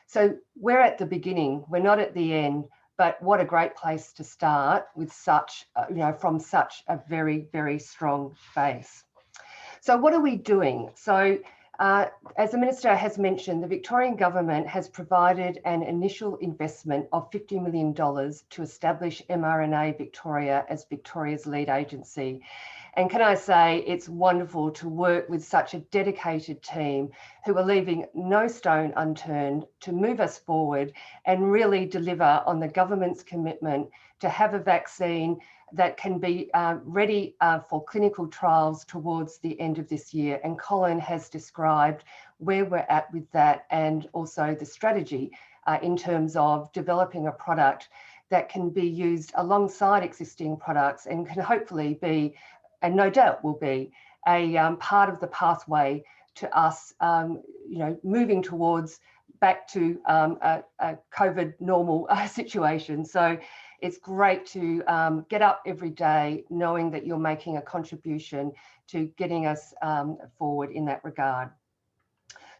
So we're at the beginning, we're not at the end, but what a great place to start with such, from such a very, very strong base. So what are we doing? So as the Minister has mentioned, the Victorian Government has provided an initial investment of $50 million to establish mRNA Victoria as Victoria's lead agency. And can I say, it's wonderful to work with such a dedicated team who are leaving no stone unturned to move us forward and really deliver on the government's commitment to have a vaccine that can be ready for clinical trials towards the end of this year. And Colin has described where we're at with that, and also the strategy in terms of developing a product that can be used alongside existing products and can hopefully be, and no doubt will be, a part of the pathway to us, moving towards back to a COVID normal situation. So it's great to get up every day knowing that you're making a contribution to getting us forward in that regard.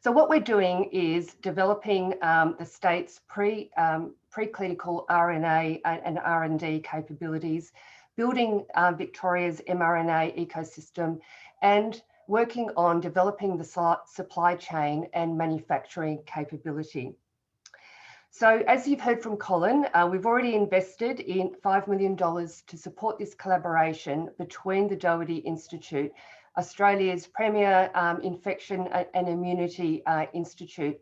So what we're doing is developing the state's preclinical RNA and R&D capabilities, building Victoria's mRNA ecosystem, and working on developing the supply chain and manufacturing capability. So as you've heard from Colin, we've already invested in $5 million to support this collaboration between the Doherty Institute, Australia's premier infection and immunity institute,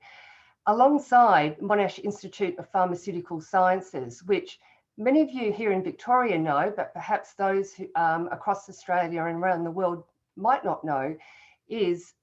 alongside Monash Institute of Pharmaceutical Sciences, which many of you here in Victoria know, but perhaps those who, across Australia and around the world might not know, is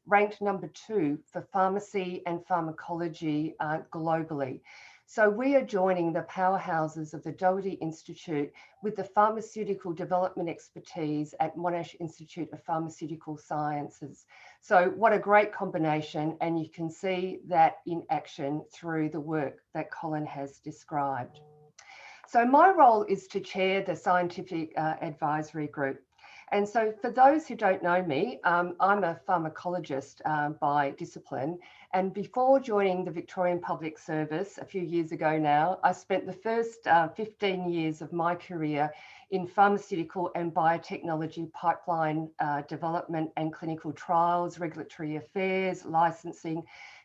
ranked number 2 for pharmacy and pharmacology globally. So we are joining the powerhouses of the Doherty Institute with the pharmaceutical development expertise at Monash Institute of Pharmaceutical Sciences. So what a great combination, and you can see that in action through the work that Colin has described. So my role is to chair the scientific advisory group. And so for those who don't know me, I'm a pharmacologist by discipline. And before joining the Victorian Public Service a few years ago now, I spent the first 15 years of my career in pharmaceutical and biotechnology pipeline development and clinical trials, regulatory affairs, licensing,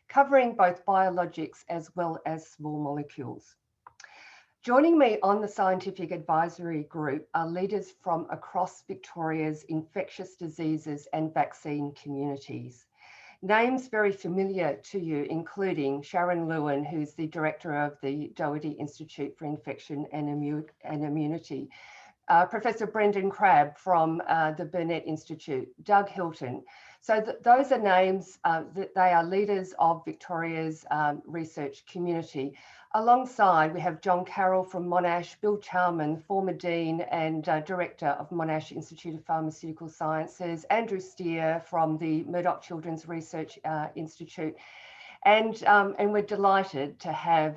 covering both biologics as well as small molecules. Joining me on the scientific advisory group are leaders from across Victoria's infectious diseases and vaccine communities. Names very familiar to you, including Sharon Lewin, who's the director of the Doherty Institute for Infection and Immunity, Professor Brendan Crabb from the Burnett Institute, Doug Hilton. So those are names that they are leaders of Victoria's research community. Alongside, we have John Carroll from Monash, Bill Charman, former Dean and Director of Monash Institute of Pharmaceutical Sciences, Andrew Steer from the Murdoch Children's Research Institute, And we're delighted to have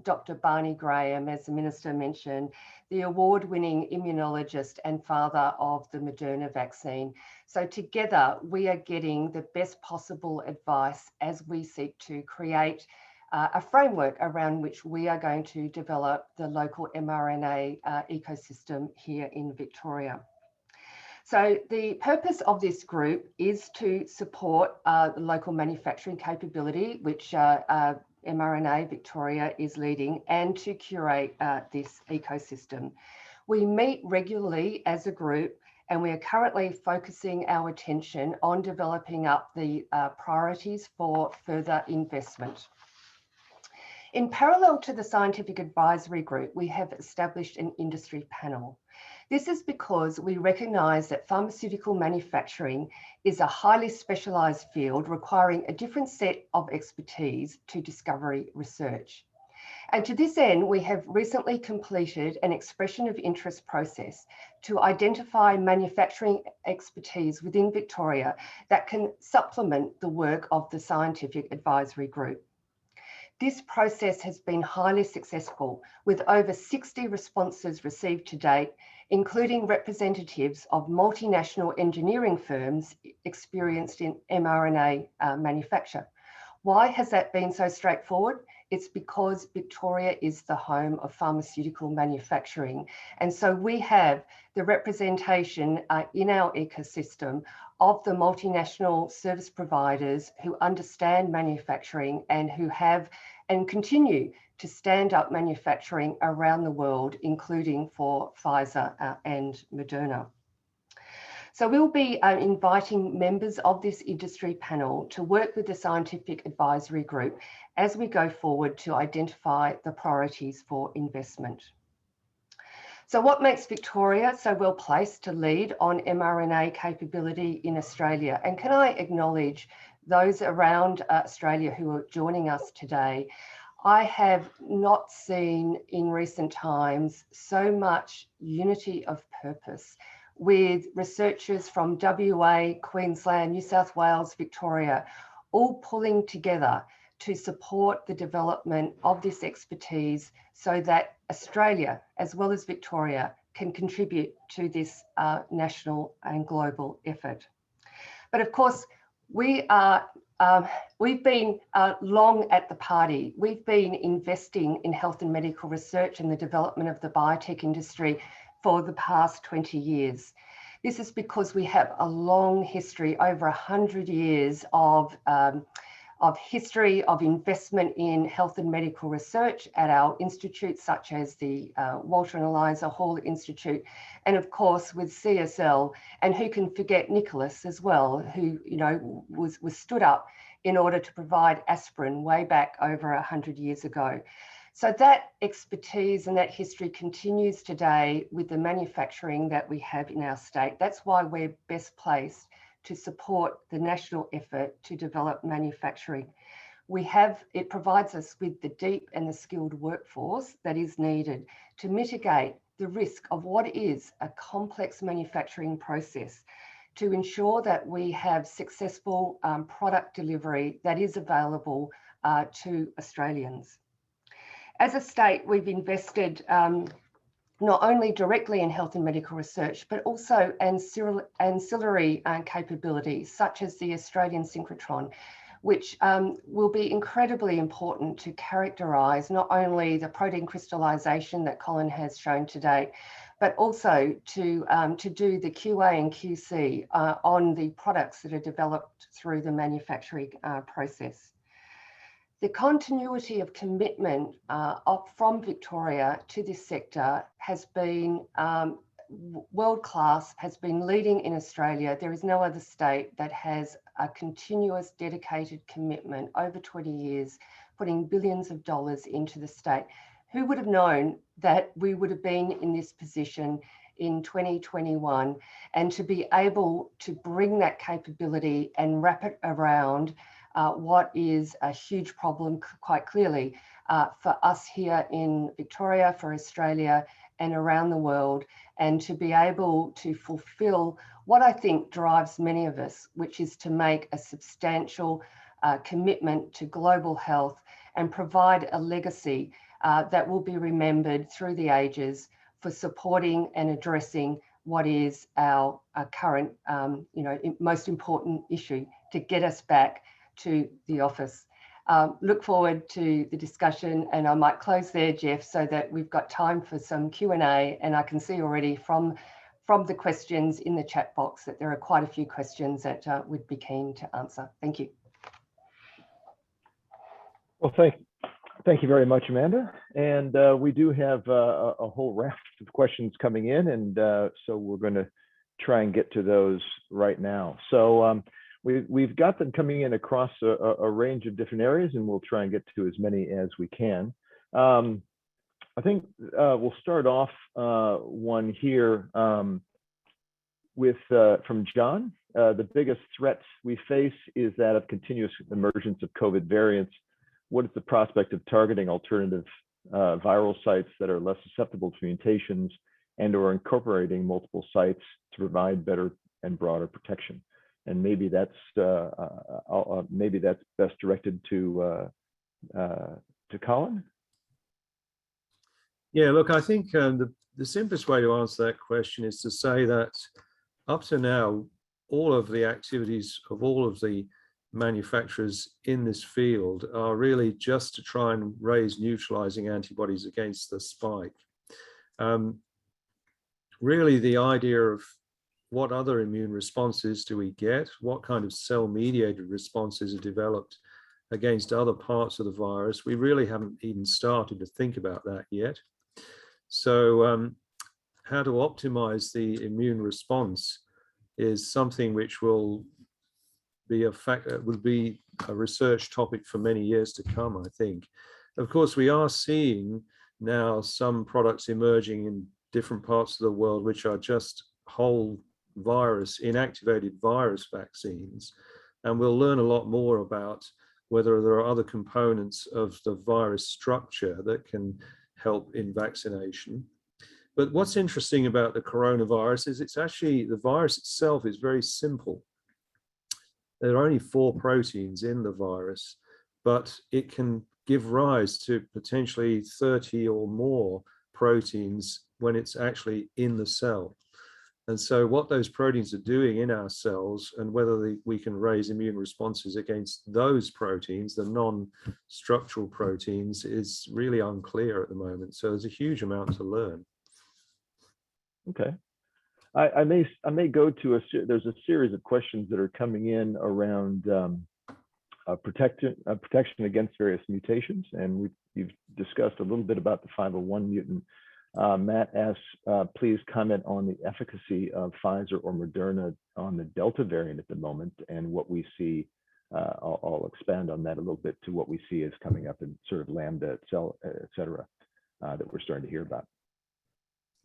Dr. Barney Graham, as the Minister mentioned, the award-winning immunologist and father of the Moderna vaccine. So together, we are getting the best possible advice as we seek to create a framework around which we are going to develop the local mRNA ecosystem here in Victoria. So the purpose of this group is to support the local manufacturing capability, which mRNA Victoria is leading, and to curate this ecosystem. We meet regularly as a group, and we are currently focusing our attention on developing up the priorities for further investment. In parallel to the scientific advisory group, we have established an industry panel. This is because we recognise that pharmaceutical manufacturing is a highly specialised field requiring a different set of expertise to discovery research. And to this end, we have recently completed an expression of interest process to identify manufacturing expertise within Victoria that can supplement the work of the scientific advisory group. This process has been highly successful, with over 60 responses received to date, including representatives of multinational engineering firms experienced in mRNA manufacture. Why has that been so straightforward? It's because Victoria is the home of pharmaceutical manufacturing. And so we have the representation in our ecosystem of the multinational service providers who understand manufacturing and who have and continue to stand up manufacturing around the world, including for Pfizer and Moderna. So we'll be inviting members of this industry panel to work with the scientific advisory group as we go forward to identify the priorities for investment. So what makes Victoria so well placed to lead on mRNA capability in Australia? And can I acknowledge those around Australia who are joining us today? I have not seen in recent times so much unity of purpose with researchers from WA, Queensland, New South Wales, Victoria, all pulling together to support the development of this expertise so that Australia, as well as Victoria, can contribute to this national and global effort. But of course, we've been long at the party. We've been investing in health and medical research and the development of the biotech industry for the past 20 years. This is because we have a long history, over 100 years of history of investment in health and medical research at our institutes, such as the Walter and Eliza Hall Institute, and of course with CSL, and who can forget Nicholas as well, who was stood up in order to provide aspirin way back over 100 years ago. So that expertise and that history continues today with the manufacturing that we have in our state. That's why we're best placed to support the national effort to develop manufacturing. It provides us with the deep and the skilled workforce that is needed to mitigate the risk of what is a complex manufacturing process, to ensure that we have successful product delivery that is available to Australians. As a state, we've invested not only directly in health and medical research, but also ancillary capabilities, such as the Australian synchrotron, which will be incredibly important to characterise not only the protein crystallisation that Colin has shown today, but also to do the QA and QC on the products that are developed through the manufacturing process. The continuity of commitment from Victoria to this sector has been world-class, has been leading in Australia. There is no other state that has a continuous dedicated commitment over 20 years, putting billions of dollars into the state. Who would have known that we would have been in this position in 2021, and to be able to bring that capability and wrap it around what is a huge problem, quite clearly, for us here in Victoria, for Australia, and around the world, and to be able to fulfill what I think drives many of us, which is to make a substantial commitment to global health and provide a legacy that will be remembered through the ages for supporting and addressing what is our current, most important issue to get us back to the office. Look forward to the discussion, and I might close there, Jeff, so that we've got time for some Q&A, and I can see already from the questions in the chat box that there are quite a few questions that we'd be keen to answer. Thank you. Well, thank you very much, Amanda. And we do have a whole raft of questions coming in, and so we're going to try and get to those right now. So we've got them coming in across a range of different areas, and we'll try and get to as many as we can. I think we'll start off one here with from John. The biggest threat we face is that of continuous emergence of COVID variants. What is the prospect of targeting alternative viral sites that are less susceptible to mutations and/or incorporating multiple sites to provide better and broader protection? And maybe that's best directed to Colin. Yeah, look, I think the simplest way to answer that question is to say that up to now, all of the activities of all of the manufacturers in this field are really just to try and raise neutralizing antibodies against the spike. Really, the idea of what other immune responses do we get, what kind of cell-mediated responses are developed against other parts of the virus, we really haven't even started to think about that yet. So how to optimize the immune response is something which will be a research topic for many years to come, I think. Of course, we are seeing now some products emerging in different parts of the world which are just whole virus, inactivated virus vaccines, and we'll learn a lot more about whether there are other components of the virus structure that can help in vaccination. But what's interesting about the coronavirus is it's actually, the virus itself is very simple. There are only 4 proteins in the virus, but it can give rise to potentially 30 or more proteins when it's actually in the cell. And so what those proteins are doing in our cells and whether we can raise immune responses against those proteins, the non-structural proteins, is really unclear at the moment. So there's a huge amount to learn. Okay. I may go to there's a series of questions that are coming in around protection against various mutations, and you've discussed a little bit about the 501 mutant. Matt asks, please comment on the efficacy of Pfizer or Moderna on the Delta variant at the moment and what we see. I'll expand on that a little bit to what we see as coming up in sort of Lambda, et cetera, that we're starting to hear about.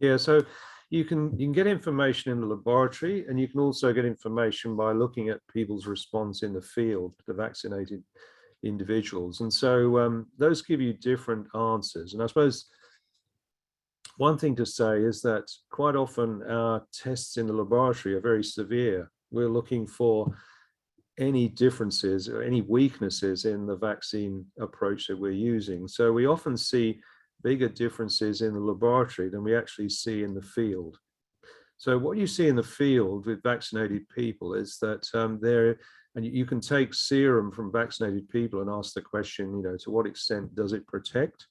Yeah, so you can get information in the laboratory, and you can also get information by looking at people's response in the field, the vaccinated individuals. And so those give you different answers. And I suppose one thing to say is that quite often our tests in the laboratory are very severe. We're looking for any differences or any weaknesses in the vaccine approach that we're using. So we often see bigger differences in the laboratory than we actually see in the field. So what you see in the field with vaccinated people is that and you can take serum from vaccinated people and ask the question, to what extent does it protect?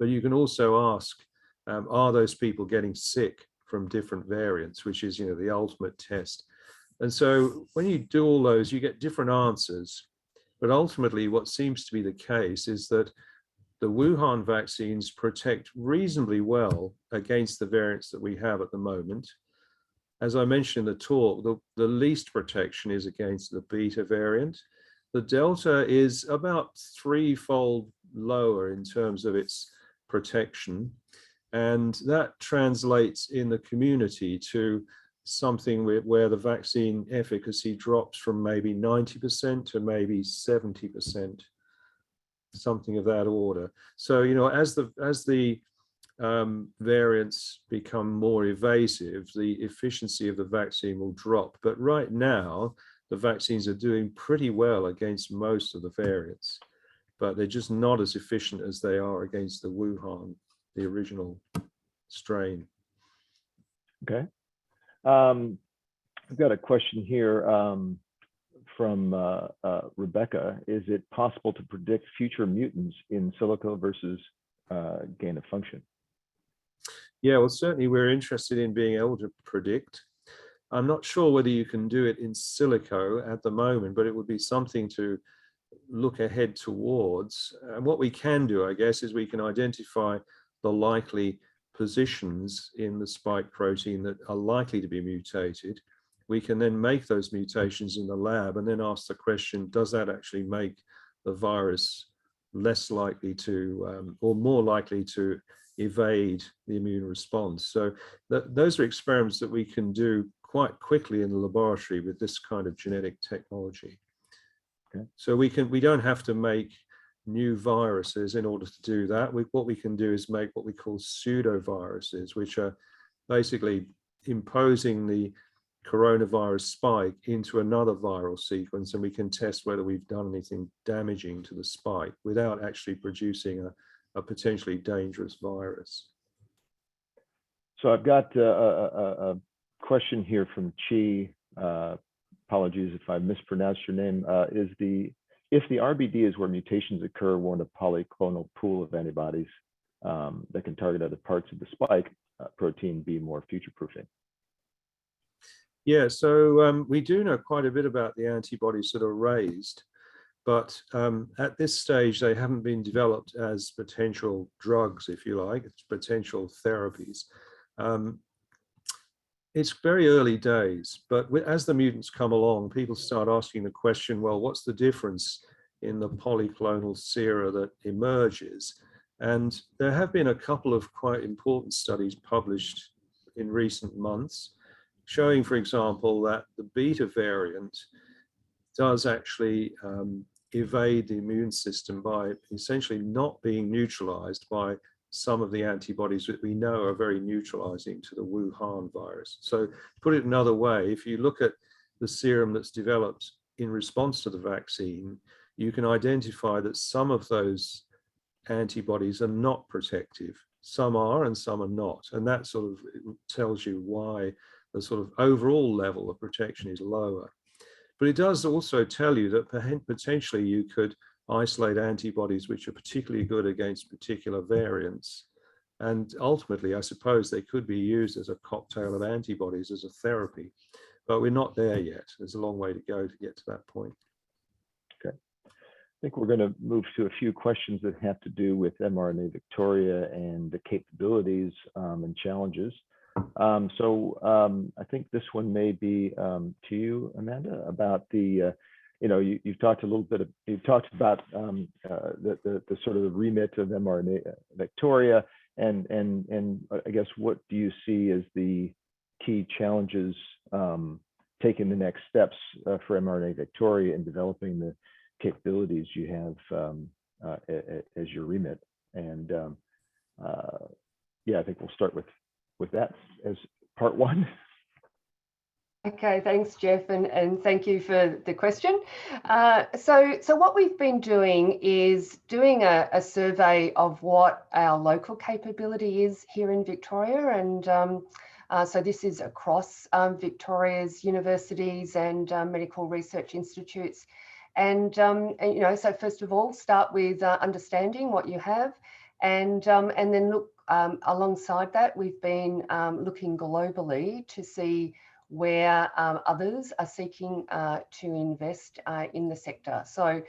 But you can also ask, are those people getting sick from different variants, which is, the ultimate test. And so when you do all those, you get different answers. But ultimately, what seems to be the case is that the Wuhan vaccines protect reasonably well against the variants that we have at the moment. As I mentioned in the talk, the least protection is against the Beta variant. The Delta is about 3-fold lower in terms of its protection. And that translates in the community to something where the vaccine efficacy drops from maybe 90% to maybe 70%. Something of that order. So, as the variants become more evasive, the efficiency of the vaccine will drop. But right now, the vaccines are doing pretty well against most of the variants, but they're just not as efficient as they are against the Wuhan, the original strain. Okay. I've got a question here from Rebecca. Is it possible to predict future mutants in silico versus gain of function? Yeah, well, certainly we're interested in being able to predict. I'm not sure whether you can do it in silico at the moment, but it would be something to look ahead towards. And what we can do, I guess, is we can identify the likely positions in the spike protein that are likely to be mutated. We can then make those mutations in the lab and then ask the question, does that actually make the virus less likely to, or more likely to evade the immune response? So those are experiments that we can do quite quickly in the laboratory with this kind of genetic technology. Okay. So we don't have to make new viruses in order to do that. What we can do is make what we call pseudoviruses, which are basically imposing the coronavirus spike into another viral sequence, and we can test whether we've done anything damaging to the spike without actually producing a potentially dangerous virus. So I've got a question here from Chi. Apologies if I mispronounced your name. If the RBD is where mutations occur, won't a polyclonal pool of antibodies that can target other parts of the spike protein be more future-proofing? Yeah, so we do know quite a bit about the antibodies that are raised, but at this stage, they haven't been developed as potential drugs, if you like, it's potential therapies. It's very early days, but as the mutants come along, people start asking the question, well, what's the difference in the polyclonal sera that emerges? And there have been a couple of quite important studies published in recent months, showing, for example, that the beta variant does actually evade the immune system by essentially not being neutralized by some of the antibodies that we know are very neutralizing to the Wuhan virus. So put it another way, if you look at the serum that's developed in response to the vaccine, you can identify that some of those antibodies are not protective. Some are and some are not. And that sort of tells you why the sort of overall level of protection is lower. But it does also tell you that potentially you could isolate antibodies which are particularly good against particular variants. And ultimately, I suppose they could be used as a cocktail of antibodies as a therapy, but we're not there yet. There's a long way to go to get to that point. Okay. I think we're going to move to a few questions that have to do with mRNA Victoria and the capabilities and challenges. I think this one may be to you, Amanda, about the you've talked a little bit. You've talked about the sort of the remit of mRNA Victoria, and I guess what do you see as the key challenges taking the next steps for mRNA Victoria in developing the capabilities you have as your remit? And yeah, I think we'll start with that as part one. Okay, thanks, Jeff, and thank you for the question. So what we've been doing is doing a survey of what our local capability is here in Victoria, and so this is across Victoria's universities and medical research institutes. And so first of all, start with understanding what you have, and then look alongside that. We've been looking globally to see where others are seeking to invest in the sector. So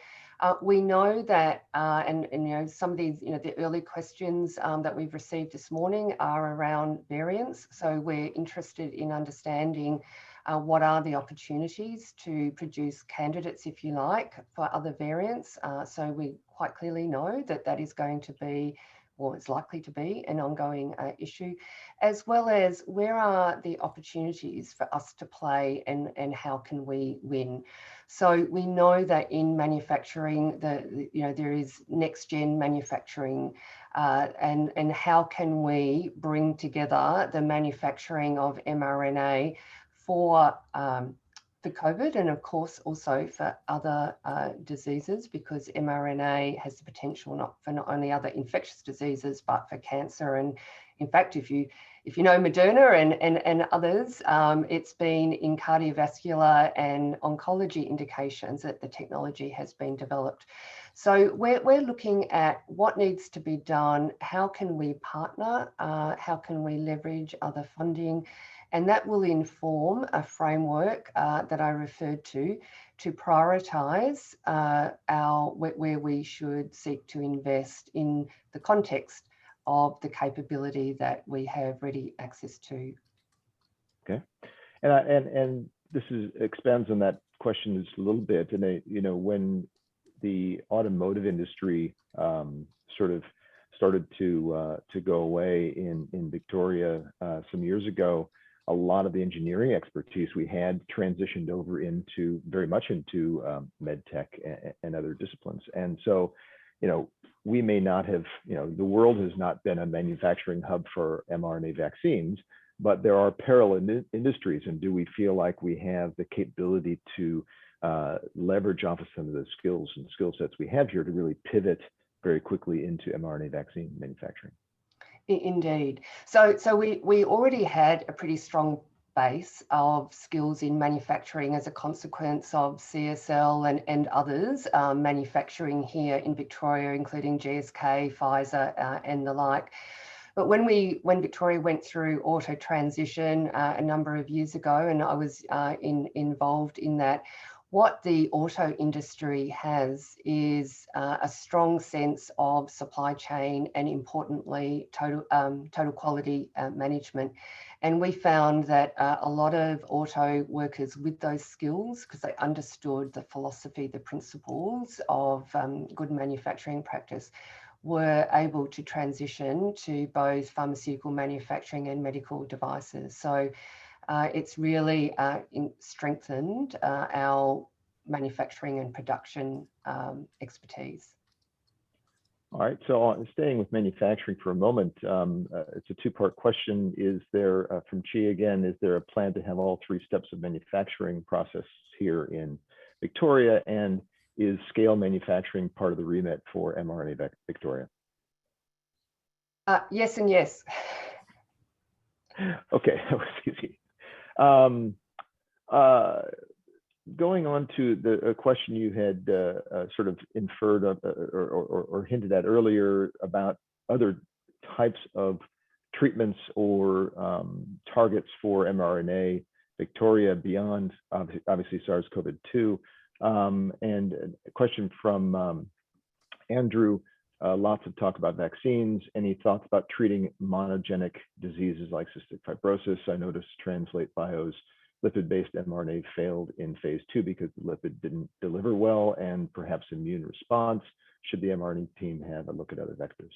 we know that, and some of these, the early questions that we've received this morning are around variants. So we're interested in understanding what are the opportunities to produce candidates, if you like, for other variants. So we quite clearly know that that is going to be, or it's likely to be, an ongoing issue, as well as where are the opportunities for us to play and how can we win. So we know that in manufacturing, there is next gen manufacturing, and how can we bring together the manufacturing of mRNA for for COVID, and of course also for other diseases, because mRNA has the potential not only other infectious diseases, but for cancer. And in fact, if you know Moderna and others, it's been in cardiovascular and oncology indications that the technology has been developed. So we're looking at what needs to be done, how can we partner, how can we leverage other funding, and that will inform a framework that I referred to prioritise where we should seek to invest in the context of the capability that we have ready access to. Okay, and this expands on that question just a little bit. And you know, when the automotive industry sort of started to go away in Victoria some years ago, a lot of the engineering expertise we had transitioned over into very much into med tech and other disciplines. And so, you know, we may not have, you know, the world has not been a manufacturing hub for mRNA vaccines, but there are parallel industries. And do we feel like we have the capability to leverage off of some of the skills and skill sets we have here to really pivot very quickly into mRNA vaccine manufacturing? Indeed. So we already had a pretty strong base of skills in manufacturing as a consequence of CSL and others manufacturing here in Victoria, including GSK, Pfizer, and the like. But when Victoria went through auto transition a number of years ago, and I was involved in that, what the auto industry has is a strong sense of supply chain and, importantly, total quality management. And we found that a lot of auto workers with those skills, because they understood the philosophy, the principles of good manufacturing practice, were able to transition to both pharmaceutical manufacturing and medical devices. So it's really strengthened our manufacturing and production expertise. All right, so staying with manufacturing for a moment, it's a two-part question. Is there, from Chi again, is there a plan to have all three steps of manufacturing process here in Victoria? And is scale manufacturing part of the remit for mRNA Victoria? Yes and yes. Okay, that was easy. Going on to the question you had sort of inferred or hinted at earlier about other types of treatments or targets for mRNA Victoria beyond obviously SARS-CoV-2. And a question from Andrew, lots of talk about vaccines. Any thoughts about treating monogenic diseases like cystic fibrosis? I noticed Translate Bio's lipid-based mRNA failed in phase 2 because the lipid didn't deliver well and perhaps immune response. Should the mRNA team have a look at other vectors?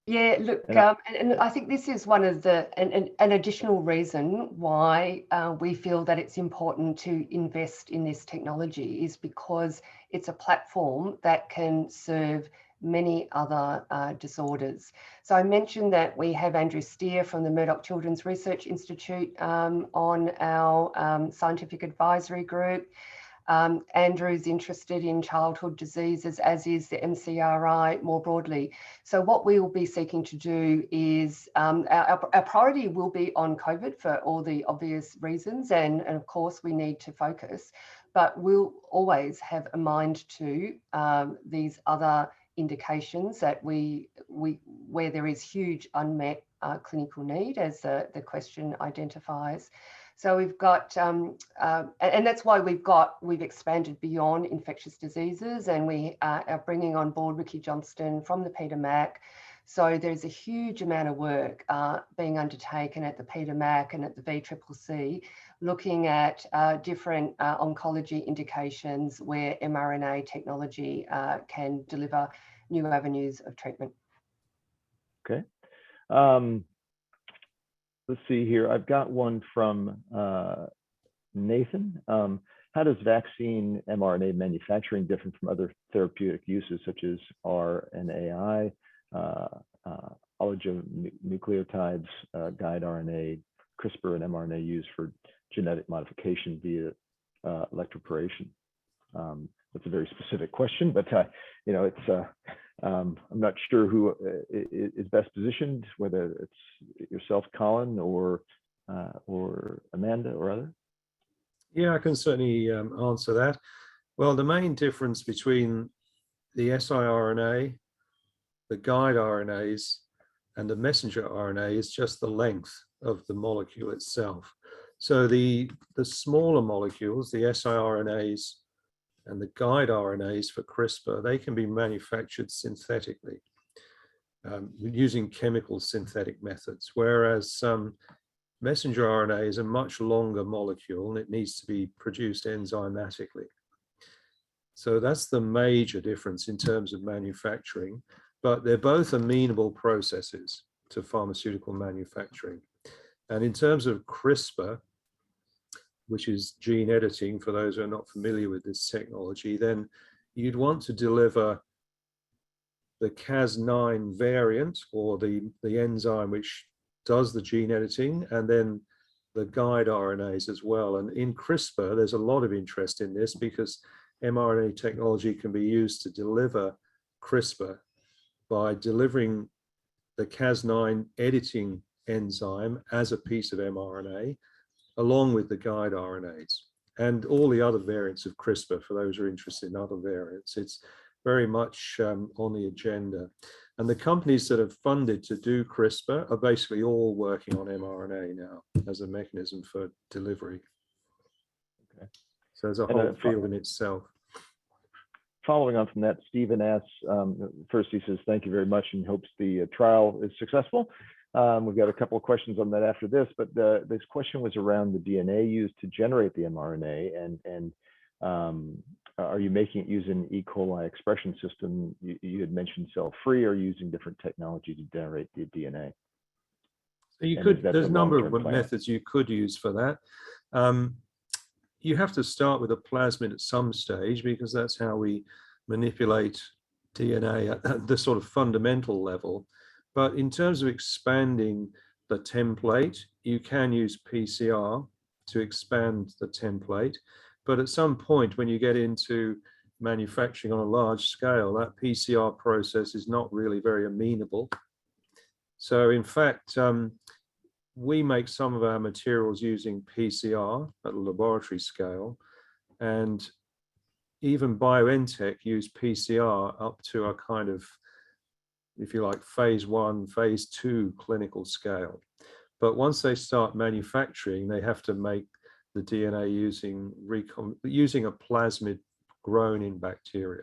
Yeah, look, and I think this is one of the, an additional reason why we feel that it's important to invest in this technology is because it's a platform that can serve many other disorders. So I mentioned that we have Andrew Steer from the Murdoch Children's Research Institute on our scientific advisory group. Andrew's interested in childhood diseases, as is the MCRI more broadly. So what we will be seeking to do is, our priority will be on COVID for all the obvious reasons, and of course we need to focus, but we'll always have a mind to these other indications that where there is huge unmet clinical need, as the question identifies. So we've got, and that's why we've expanded beyond infectious diseases, and we are bringing on board Ricky Johnston from the Peter Mac. So there's a huge amount of work being undertaken at the Peter Mac and at the VCCC, looking at different oncology indications where mRNA technology can deliver new avenues of treatment. Okay. Let's see here. I've got one from Nathan. How does vaccine mRNA manufacturing differ from other therapeutic uses such as RNAi, oligonucleotides, guide RNA, CRISPR and mRNA used for genetic modification via electroporation? That's a very specific question, but it's I'm not sure who is best positioned, whether it's yourself, Colin, or Amanda or other. Yeah, I can certainly answer that. Well, the main difference between the siRNA, the guide RNAs, and the messenger RNA is just the length of the molecule itself. So the smaller molecules, the siRNAs and the guide RNAs for CRISPR, they can be manufactured synthetically using chemical synthetic methods, whereas messenger RNA is a much longer molecule and it needs to be produced enzymatically. So that's the major difference in terms of manufacturing, but they're both amenable processes to pharmaceutical manufacturing. And in terms of CRISPR, which is gene editing, for those who are not familiar with this technology, then you'd want to deliver the Cas9 variant, or the enzyme which does the gene editing, and then the guide RNAs as well. And in CRISPR, there's a lot of interest in this because mRNA technology can be used to deliver CRISPR by delivering the Cas9 editing enzyme as a piece of mRNA, along with the guide RNAs and all the other variants of CRISPR. For those who are interested in other variants, it's very much on the agenda. And the companies that have funded to do CRISPR are basically all working on mRNA now as a mechanism for delivery. Okay. So there's a whole field in itself. Following on from that, Stephen asks, first he says, thank you very much, and hopes the trial is successful. We've got a couple of questions on that after this, but this question was around the DNA used to generate the mRNA, and are you making it using E. coli expression system? You had mentioned cell-free, or using different technology to generate the DNA? So you could, there's a number of methods you could use for that. You have to start with a plasmid at some stage, because that's how we manipulate DNA at the sort of fundamental level. But in terms of expanding the template, you can use PCR to expand the template. But at some point, when you get into manufacturing on a large scale, that PCR process is not really very amenable. So in fact, we make some of our materials using PCR at a laboratory scale, and even BioNTech use PCR up to a kind of, if you like, phase 1, phase 2 clinical scale. But once they start manufacturing, they have to make the DNA using a plasmid grown in bacteria.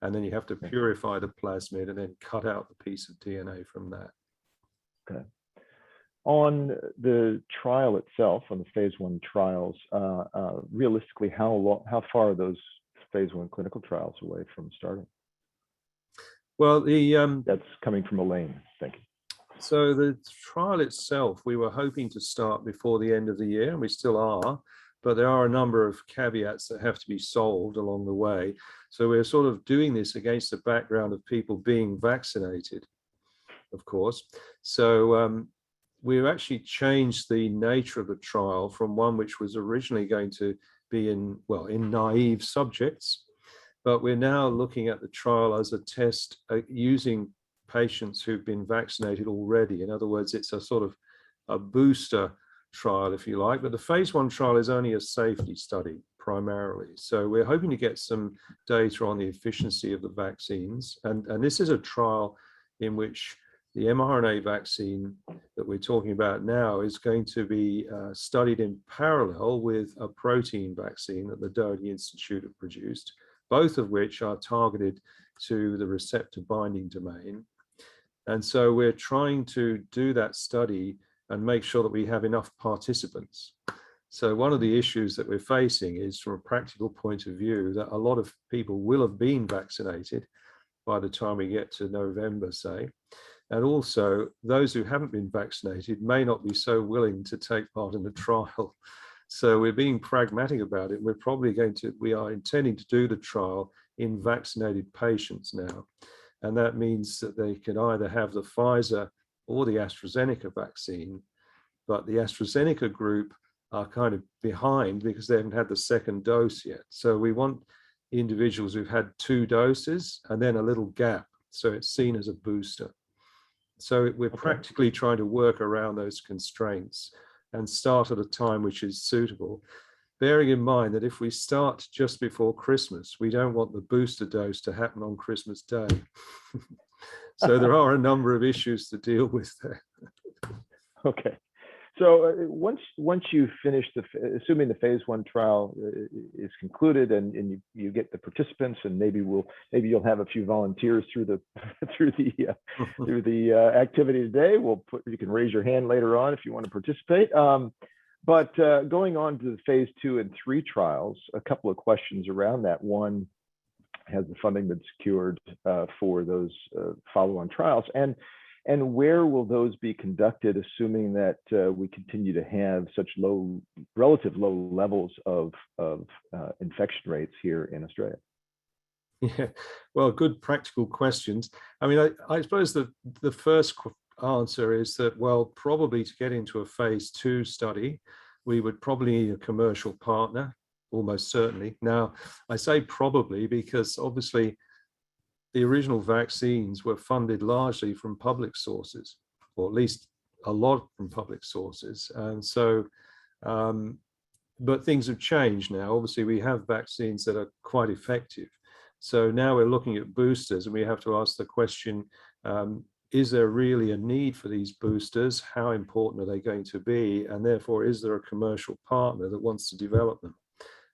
And then you have to purify the plasmid and then cut out the piece of DNA from that. Okay. On the trial itself, on the phase 1 trials, realistically, how far are those phase 1 clinical trials away from starting? Well, that's coming from Elaine. Thank you. So the trial itself, we were hoping to start before the end of the year, and we still are, but there are a number of caveats that have to be solved along the way. So we're sort of doing this against the background of people being vaccinated, of course. So we've actually changed the nature of the trial from one which was originally going to be in naive subjects, but we're now looking at the trial as a test using patients who've been vaccinated already. In other words, it's a sort of a booster trial, if you like, but the phase 1 trial is only a safety study primarily. So we're hoping to get some data on the efficiency of the vaccines. And this is a trial in which the mRNA vaccine that we're talking about now is going to be studied in parallel with a protein vaccine that the Doherty Institute have produced, both of which are targeted to the receptor binding domain. And so we're trying to do that study and make sure that we have enough participants. So one of the issues that we're facing is, from a practical point of view, that a lot of people will have been vaccinated by the time we get to November, say. And also, those who haven't been vaccinated may not be so willing to take part in the trial. So we're being pragmatic about it. We are intending to do the trial in vaccinated patients now. And that means that they can either have the Pfizer or the AstraZeneca vaccine but the AstraZeneca group are kind of behind because they haven't had the second dose yet. So we want individuals who've had 2 doses and then a little gap, so it's seen as a booster. So we're practically trying to work around those constraints and start at a time which is suitable, bearing in mind that if we start just before Christmas, we don't want the booster dose to happen on Christmas Day. So there are a number of issues to deal with there. Okay. So once you finish assuming the phase 1 trial is concluded and you get the participants, and maybe you'll have a few volunteers through the through the activity today. You can raise your hand later on if you want to participate. But going on to the phase 2 and 3 trials, a couple of questions around that. One, has the funding been secured for those follow-on trials? And where will those be conducted, assuming that we continue to have such relative low levels of infection rates here in Australia? Yeah, well, good practical questions. I mean, I suppose the first answer is that, well, probably to get into a phase 2 study, we would probably need a commercial partner, almost certainly. Now, I say probably because obviously the original vaccines were funded largely from public sources, or at least a lot from public sources. And so, but things have changed now. Obviously, we have vaccines that are quite effective. So now we're looking at boosters, and we have to ask the question, is there really a need for these boosters? How important are they going to be? And therefore, is there a commercial partner that wants to develop them?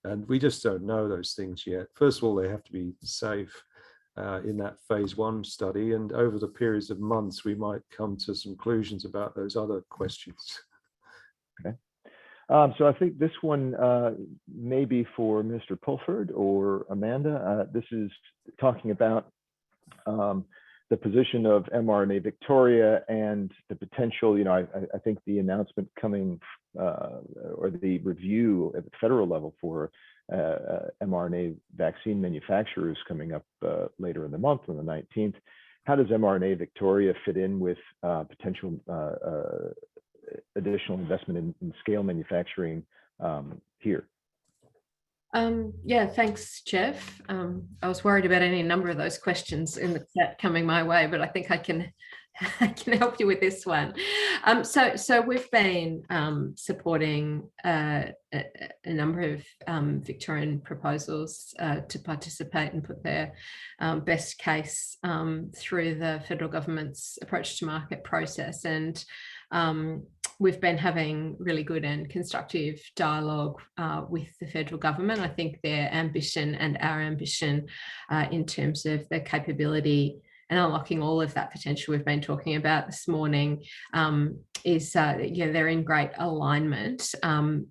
And we just don't know those things yet. First of all, they have to be safe in that phase 1 study, and over the periods of months we might come to some conclusions about those other questions. Okay, so I think this one may be for Mr. Pulford or Amanda. This is talking about the position of mRNA Victoria and the potential, I think the announcement coming or the review at the federal level for mRNA vaccine manufacturers coming up later in the month on the 19th. How does mRNA Victoria fit in with potential additional investment in scale manufacturing here? Yeah, thanks, Jeff. I was worried about any number of those questions in the chat coming my way, but I think I can help you with this one. So we've been supporting a number of Victorian proposals to participate and put their best case through the federal government's approach to market process. And we've been having really good and constructive dialogue with the federal government. I think their ambition and our ambition in terms of the capability and unlocking all of that potential we've been talking about this morning is, they're in great alignment. And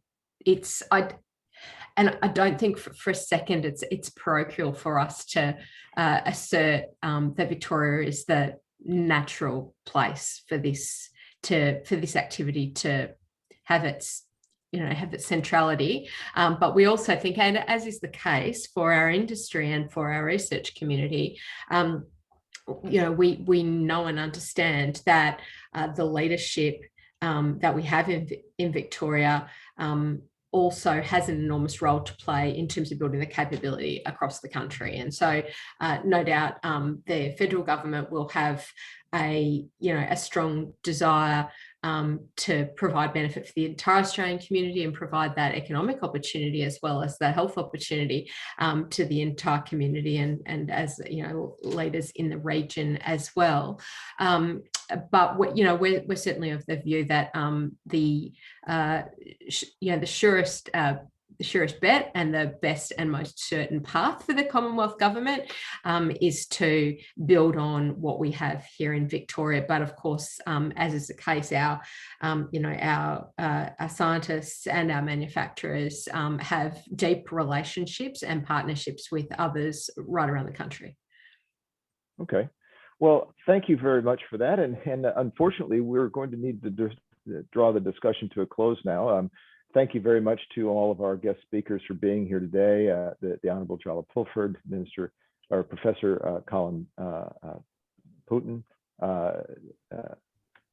I don't think for a second it's parochial for us to assert that Victoria is the natural place for this activity to have its centrality, but we also think, and as is the case for our industry and for our research community, we know and understand that the leadership that we have in Victoria also has an enormous role to play in terms of building the capability across the country. And so no doubt the federal government will have a strong desire to provide benefit for the entire Australian community and provide that economic opportunity as well as the health opportunity to the entire community and as leaders in the region as well. But we're certainly of the view that the surest bet and the best and most certain path for the Commonwealth Government is to build on what we have here in Victoria. But of course, as is the case, our scientists and our manufacturers have deep relationships and partnerships with others right around the country. Okay. Well, thank you very much for that. And unfortunately, we're going to need to draw the discussion to a close now. Thank you very much to all of our guest speakers for being here today. The Honorable Jala Pulford, Professor Colin Powton,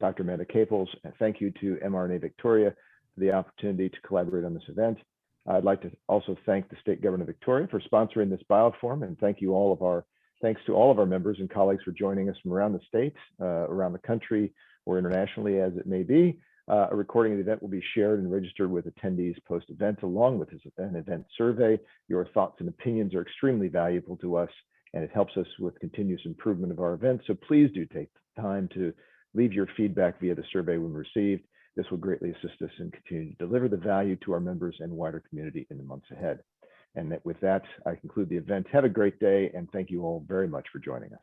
Dr. Amanda Caples, and thank you to mRNA Victoria for the opportunity to collaborate on this event. I'd like to also thank the State Government of Victoria for sponsoring this BioForum, and thanks to all of our members and colleagues for joining us from around the state, around the country, or internationally as it may be. A recording of the event will be shared and registered with attendees post-event, along with an event survey. Your thoughts and opinions are extremely valuable to us, and it helps us with continuous improvement of our events. So please do take the time to leave your feedback via the survey when received. This will greatly assist us in continuing to deliver the value to our members and wider community in the months ahead. And with that, I conclude the event. Have a great day, and thank you all very much for joining us.